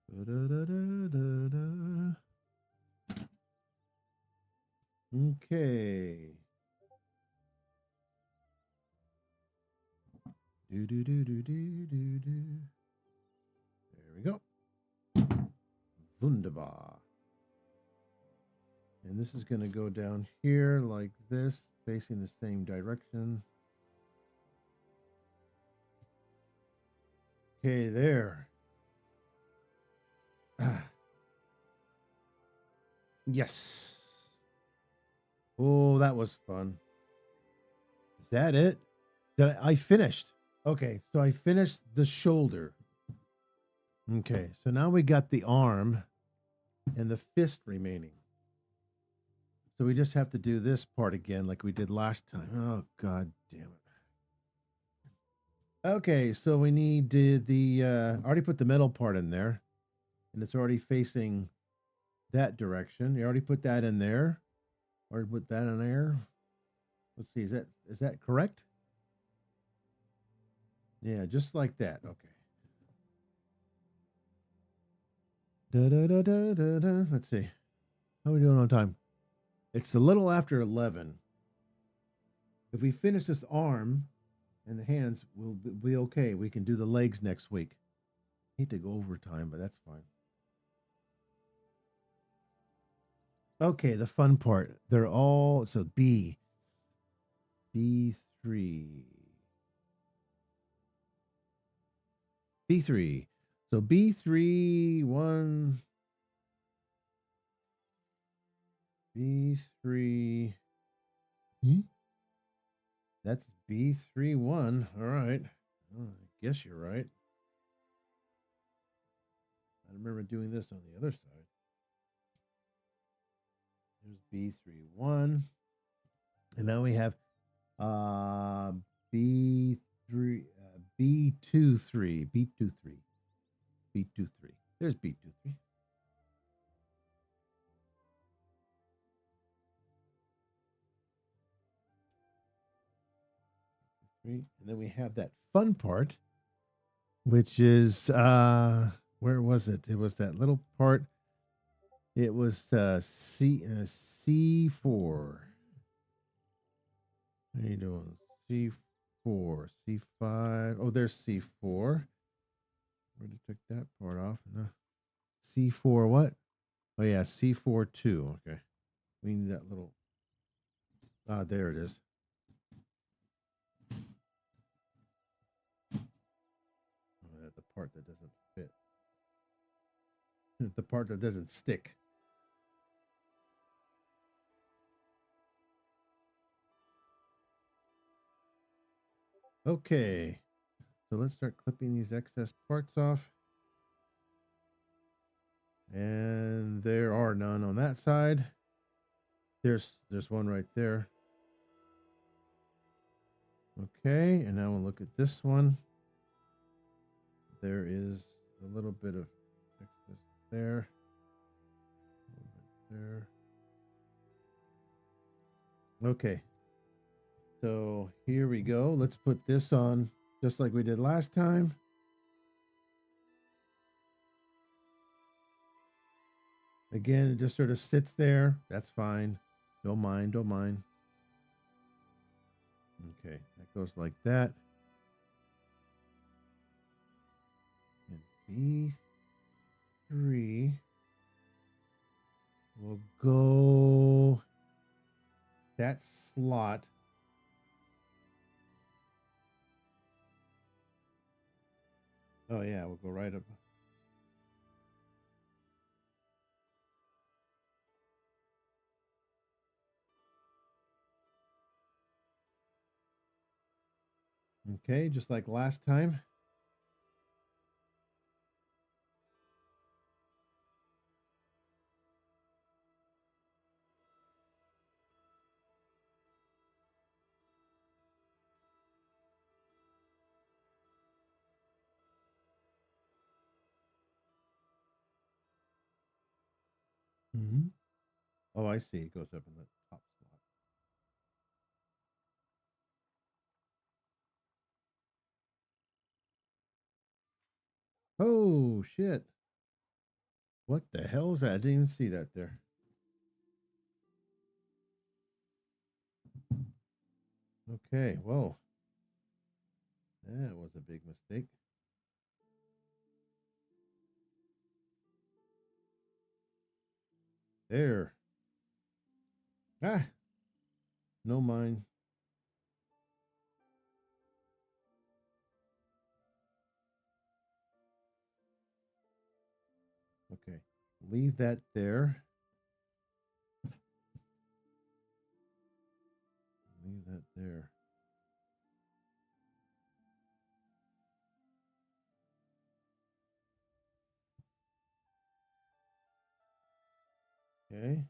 Da, da, da, da, da. Okay. Do do do do do do do. There we go. Wunderbar. And this is going to go down here like this, facing the same direction. Okay, there. Ah. Yes. Oh, that was fun. Is that it? I finished. Okay, so I finished the shoulder. Okay, so now we got the arm and the fist remaining. So we just have to do this part again like we did last time. Oh, God damn it. Okay, so we need the I already put the metal part in there, and it's already facing that direction. You already put that in there. Or put that in there. Let's see, is that correct? Yeah, just like that. Okay. Da, da, da, da, da, da. Let's see. How are we doing on time? It's a little after 11. If we finish this arm and the hands, we'll be okay. We can do the legs next week. Hate to go overtime, but that's fine. Okay, the fun part. They're all so B3. B3. So B3 1 B3. That's B3 1. All right. Oh, I guess you're right. I remember doing this on the other side. There's B3 1. And now we have B3 B2 3. B2 3. B2 3. There's B2 3. And then we have that fun part, which is where was it? It was that little part. It was C4. How you doing? C4, C5. Oh, there's C4. Already took that part off. No. C4 what? Oh yeah, C4 2. Okay. We need that little. Ah, there it is. Oh, the part that doesn't fit. The part that doesn't stick. Okay. So let's start clipping these excess parts off. And there are none on that side. There's one right there. Okay, and now we'll look at this one. There is a little bit of excess there. A little bit there. Okay. So here we go. Let's put this on just like we did last time. Again, it just sort of sits there. That's fine. Don't mind, don't mind. Okay, that goes like that. And B3 will go that slot. Oh yeah, we'll go right up. Okay, just like last time. Mm-hmm. Oh, I see. It goes up in the top slot. Oh, shit. What the hell is that? I didn't even see that there. Okay, whoa. That was a big mistake. There. Ah, no mind. Okay, leave that there. do that there. Okay.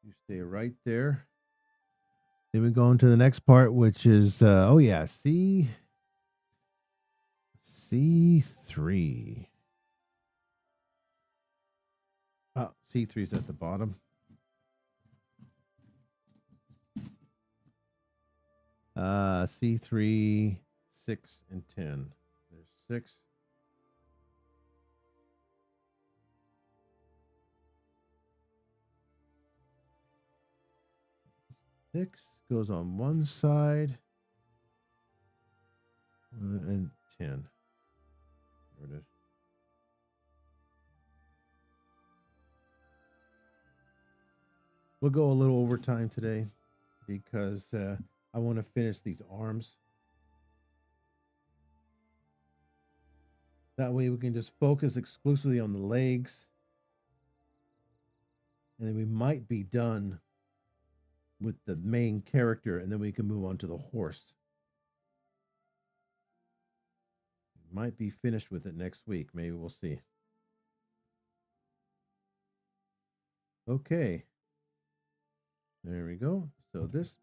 You stay right there. Then we go into the next part, which is oh yeah, C3. Oh, C3 is at the bottom. C3, 6, and 10. There's 6. Six goes on one side, and 10. There it is. We'll go a little overtime today because I want to finish these arms. That way we can just focus exclusively on the legs. And then we might be done with the main character, and then we can move on to the horse. Might be finished with it next week. Maybe we'll see. Okay. There we go. So this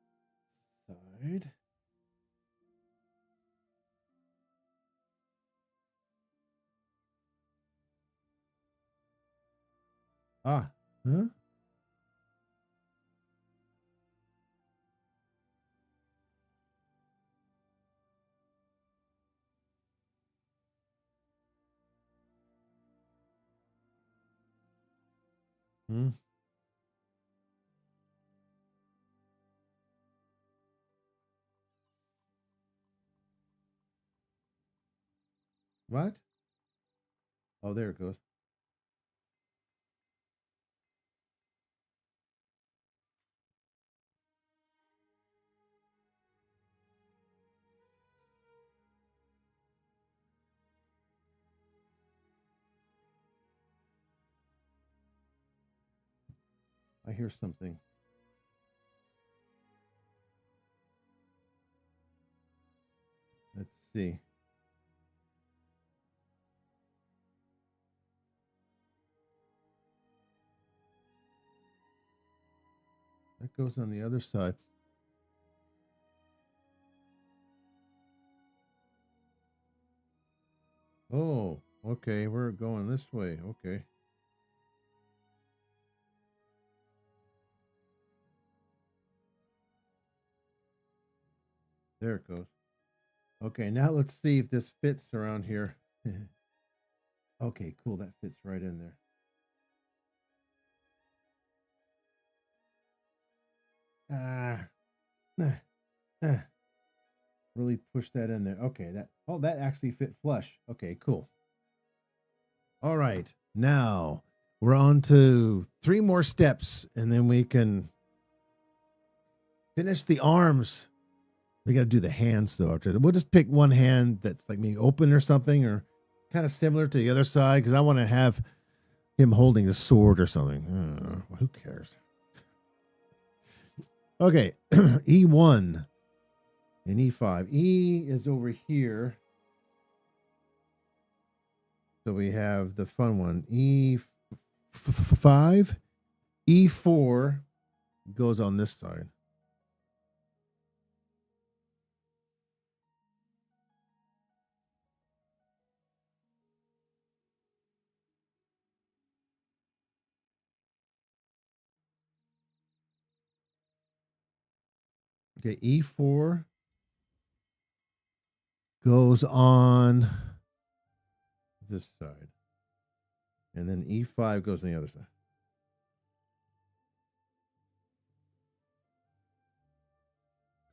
side. Ah, huh? Hmm. What? Oh, there it goes. I hear something. Let's see. That goes on the other side. Oh, okay. We're going this way. Okay. There it goes. Okay, now let's see if this fits around here. Okay, cool. That fits right in there. Really push that in there. Okay, that actually fit flush. Okay, cool. All right. Now we're on to 3 more steps, and then we can finish the arms. We got to do the hands though. After that, we'll just pick one hand that's like maybe open or something, or kind of similar to the other side, because I want to have him holding the sword or something. Who cares? Okay, E1 and E5. E is over here. So we have the fun one. E5. E4 goes on this side. Okay, E4 goes on this side. And then E5 goes on the other side.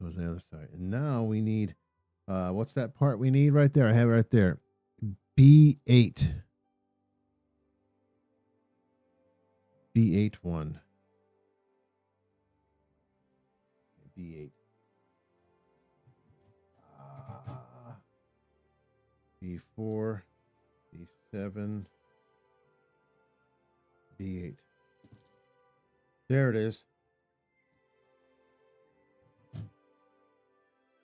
Goes on the other side. And now we need, what's that part we need right there? I have it right there. B8. B8 1. B8. B4. B7. B8. There it is.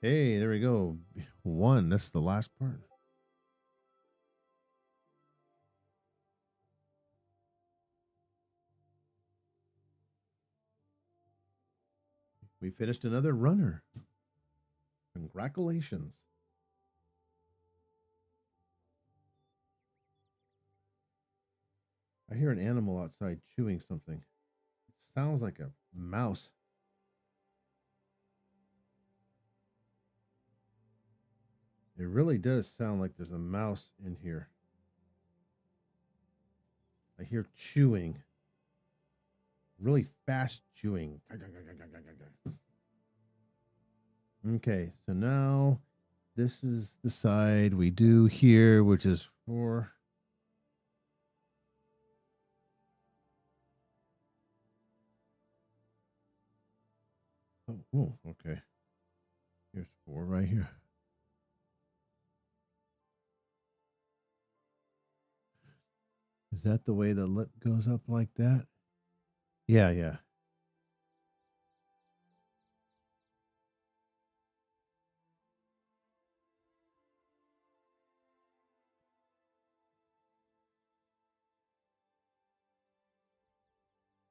Hey, there we go. One. That's the last part. We finished another runner. Congratulations. I hear an animal outside chewing something. It sounds like a mouse. It really does sound like there's a mouse in here. I hear chewing. Really fast chewing. Okay, so now this is the side we do here, which is for oh, okay. Here's 4 right here. Is that the way the lip goes up like that? Yeah, yeah.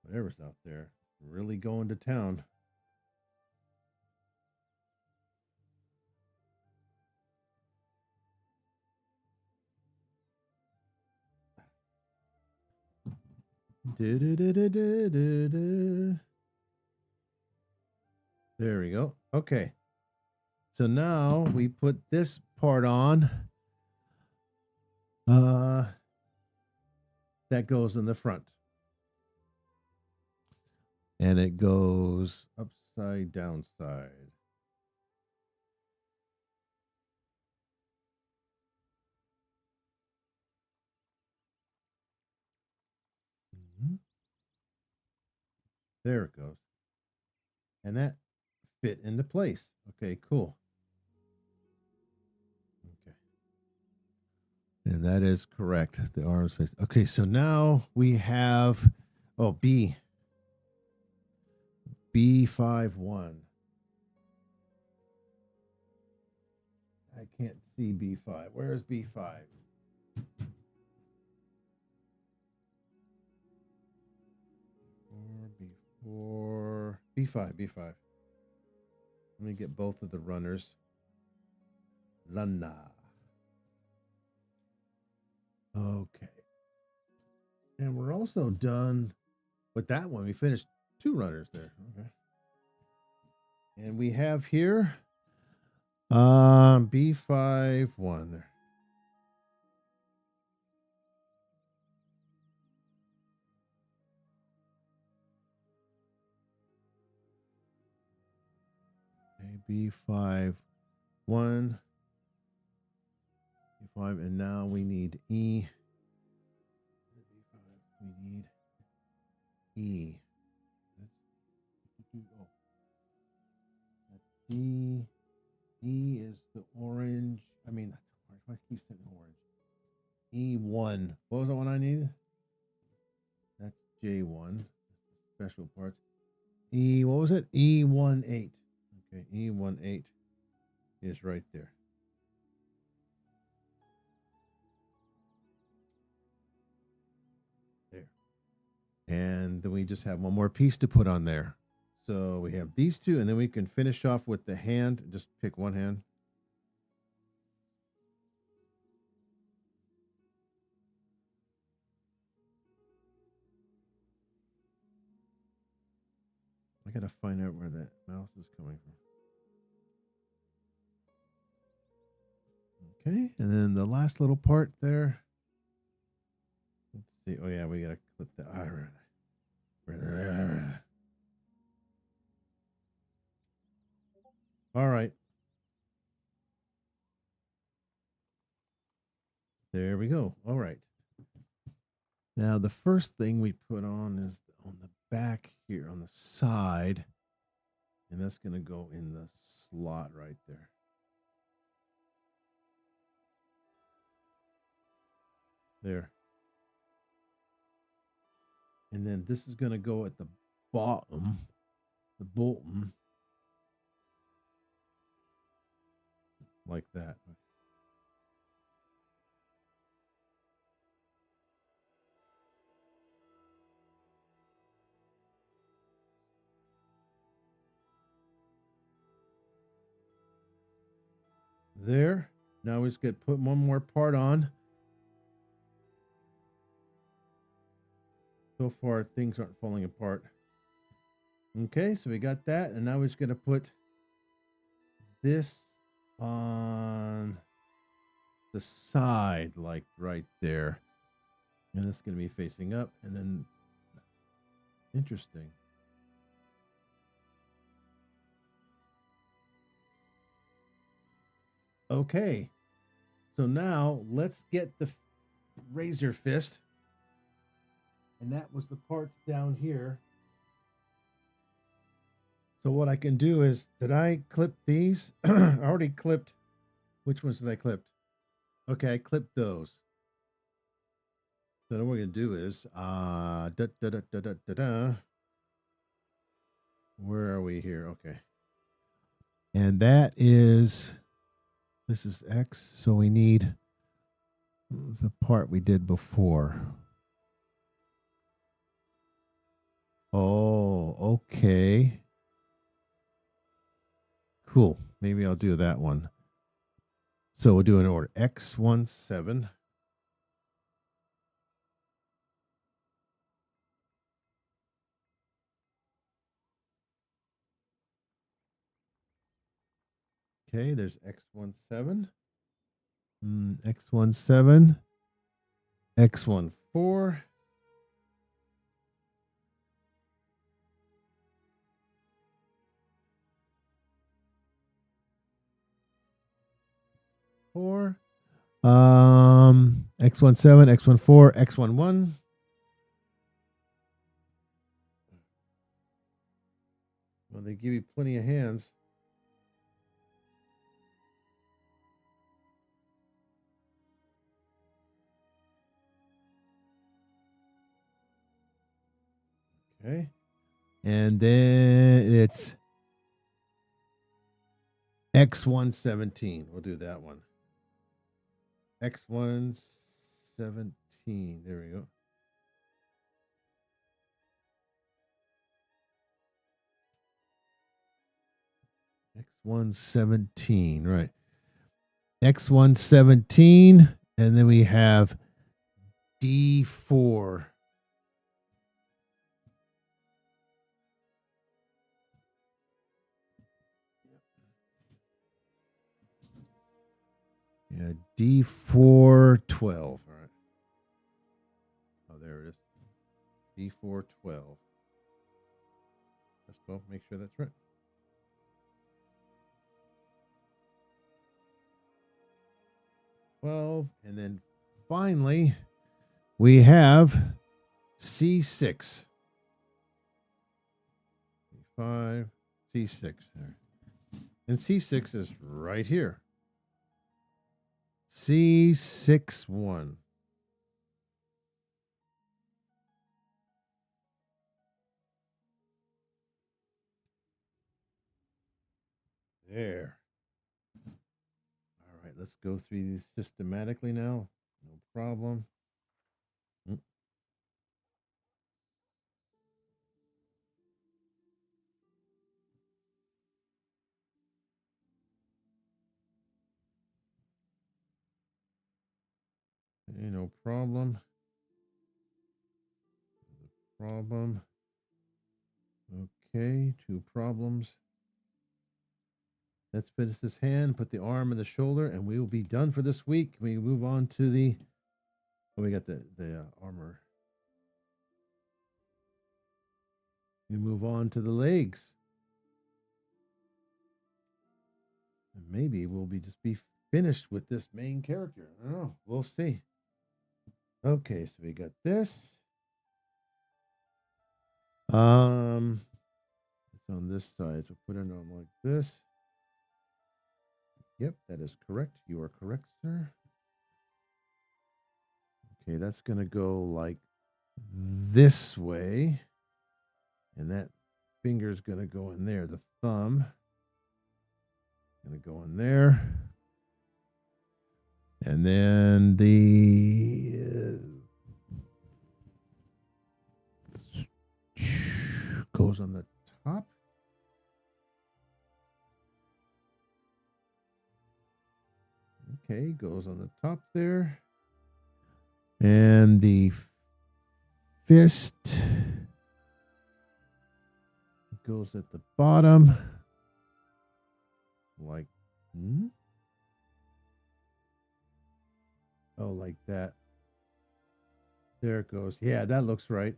Whatever's out there, really going to town. There we go. Okay. So now we put this part on. That goes in the front. And it goes upside down side. Mm-hmm. There it goes. And that fit into place. Okay, cool. Okay. And that is correct. The arms face. Okay, so now we have B51. I can't see B5. Where is B5? B4, B5, B5. Let me get both of the runners. Lana. Okay. And we're also done with that one. We finished 2 runners there. Okay. And we have here B51 there. B5 1 B5, and now we need E. We need E. That's E. E is the orange. I mean, why keep saying orange? E1. What was the one I needed? That's J1. Special parts. E. What was it? E18. Okay, E18 is right there. There. And then we just have one more piece to put on there. So we have these 2, and then we can finish off with the hand. Just pick one hand. I gotta find out where that mouse is coming from. Okay, and then the last little part there. Let's see. Oh yeah, we gotta clip that. All right. There we go. All right. Now the first thing we put on is on the back here on the side, and that's gonna go in the slot right there. There. And then this is gonna go at the bottom, the bottom. like that. There. Now we just get put one more part on. So far, things aren't falling apart. Okay, so we got that, and now we're just gonna put this on the side, like right there, and it's gonna be facing up, and then interesting. Okay, so now let's get the razor fist, and that was the parts down here. So what I can do is, did I clip these? I already clipped. Which ones did I clip? Okay, I clipped those. So then what we're gonna do is, where are we here? Okay, and that is, this is X. So we need the part we did before. Oh, okay. Cool. Maybe I'll do that one. So we'll do an order X17. Okay, there's X17. X17. X14. X17, X14, X11. Well, they give you plenty of hands. Okay. And then it's X117. We'll do that one. X117. There we go. X117. Right. X117. And then we have D4. Yeah, D412. All right. Oh, there it is. D412. Let's go make sure that's right. 12. And then finally, we have C6. C5, C6 there. And C6 is right here. C61. There. All right, let's go through these systematically now. No problem. Okay, no problem. Problem. Okay, two problems. Let's finish this hand, put the arm and the shoulder, and we will be done for this week. We move on to the, oh, we got the armor. We move on to the legs. And maybe we'll just be finished with this main character. I don't know. We'll see. Okay, so we got this. It's on this side, so put it on like this. Yep, that is correct. You are correct, sir. Okay, that's going to go like this way. And that finger is going to go in there. The thumb going to go in there. And then the goes on the top. Okay, goes on the top there. And the fist goes at the bottom. Like, oh, like that. There it goes. Yeah, that looks right.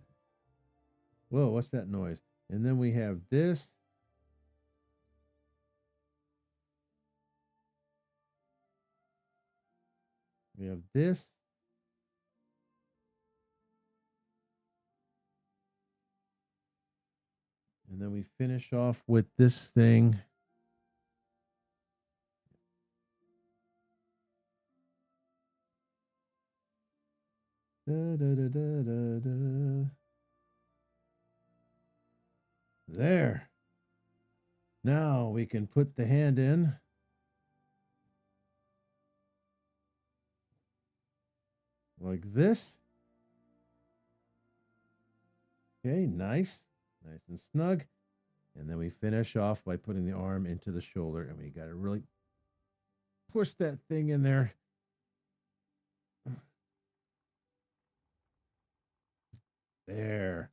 Whoa, what's that noise? And then we have this. We have this. And then we finish off with this thing. Da, da, da, da, da, da. There. Now we can put the hand in. Like this. Okay, nice. Nice and snug. And then we finish off by putting the arm into the shoulder. And we got to really push that thing in there. There.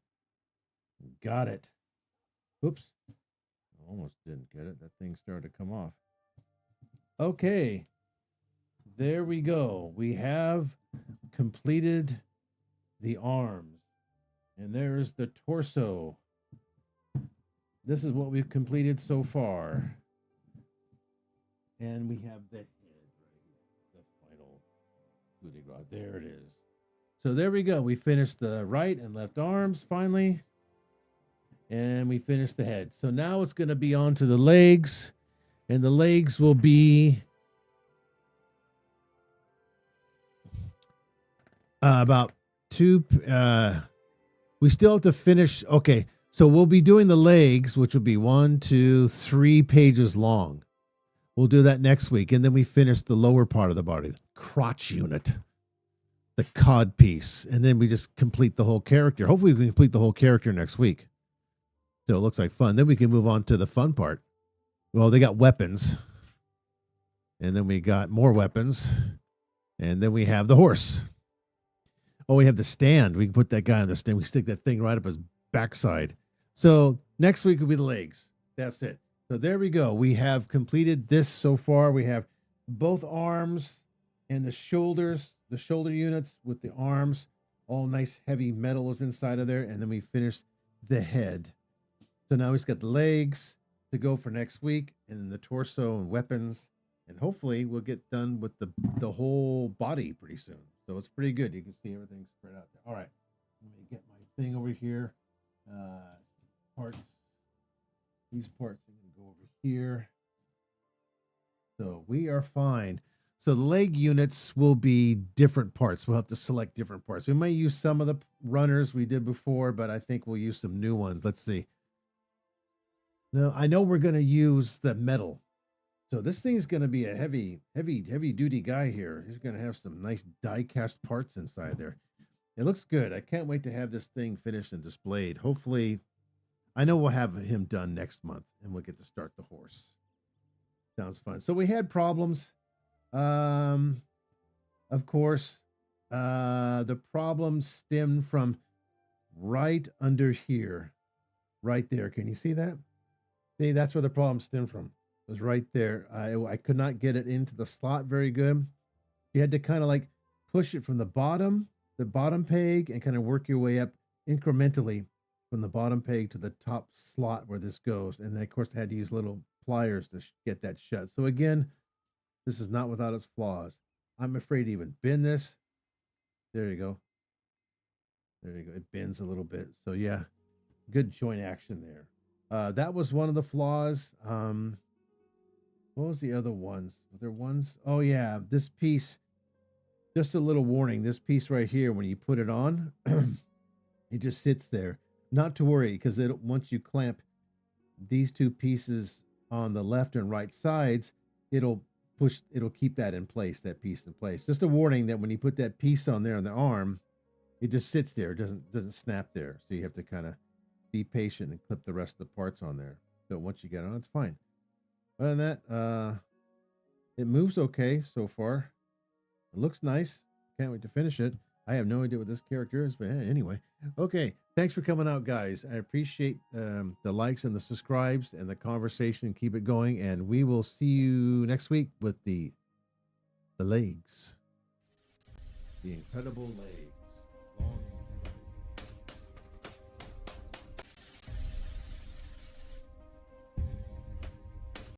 Got it. Oops. Almost didn't get it. That thing started to come off. Okay. There we go. We have completed the arms. And there's the torso. This is what we've completed so far. And we have the head right here. The final coup de grace. There it is. So there we go. We finished the right and left arms finally. And we finished the head. So now it's going to be on to the legs. And the legs will be about two. We still have to finish. Okay. So we'll be doing the legs, which will be 1, 2, 3 pages long. We'll do that next week. And then we finish the lower part of the body, the crotch unit, the cod piece. And then we just complete the whole character. Hopefully we can complete the whole character next week. So it looks like fun. Then we can move on to the fun part. Well, they got weapons. And then we got more weapons. And then we have the horse. Oh, we have the stand. We can put that guy on the stand. We stick that thing right up his backside. So next week will be the legs. That's it. So there we go. We have completed this so far. We have both arms and the shoulders, the shoulder units with the arms. All nice heavy metal is inside of there. And then we finished the head. So now we've got the legs to go for next week, and then the torso and weapons. And hopefully we'll get done with the whole body pretty soon. So it's pretty good. You can see everything spread out there. All right. Let me get my thing over here. Parts. These parts are going to go over here. So we are fine. So the leg units will be different parts. We'll have to select different parts. We might use some of the runners we did before, but I think we'll use some new ones. Let's see. Now, I know we're going to use the metal. So this thing is going to be a heavy duty guy here. He's going to have some nice die cast parts inside there. It looks good. I can't wait to have this thing finished and displayed. Hopefully, I know we'll have him done next month and we'll get to start the horse. Sounds fun. So we had problems. Of course, the problems stemmed from right under here, right there. Can you see that? See, that's where the problem stemmed from. It was right there. I could not get it into the slot very good. You had to kind of like push it from the bottom peg, and kind of work your way up incrementally from the bottom peg to the top slot where this goes. And then, of course, I had to use little pliers to get that shut. So again, this is not without its flaws. I'm afraid to even bend this. There you go. There you go. It bends a little bit. So yeah, good joint action there. That was one of the flaws. What was the other ones? Were there ones? Oh yeah, this piece. Just a little warning. This piece right here, when you put it on, it just sits there. Not to worry, because once you clamp these two pieces on the left and right sides, it'll it'll keep that in place, that piece in place. Just a warning that when you put that piece on there on the arm, it just sits there. It doesn't snap there. So you have to kind of be patient and clip the rest of the parts on there. So once you get it on, it's fine. Other than that, it moves okay so far. It looks nice. Can't wait to finish it. I have no idea what this character is, but anyway. Okay, thanks for coming out, guys. I appreciate the likes and the subscribes and the conversation. Keep it going, and we will see you next week with the legs, the incredible legs.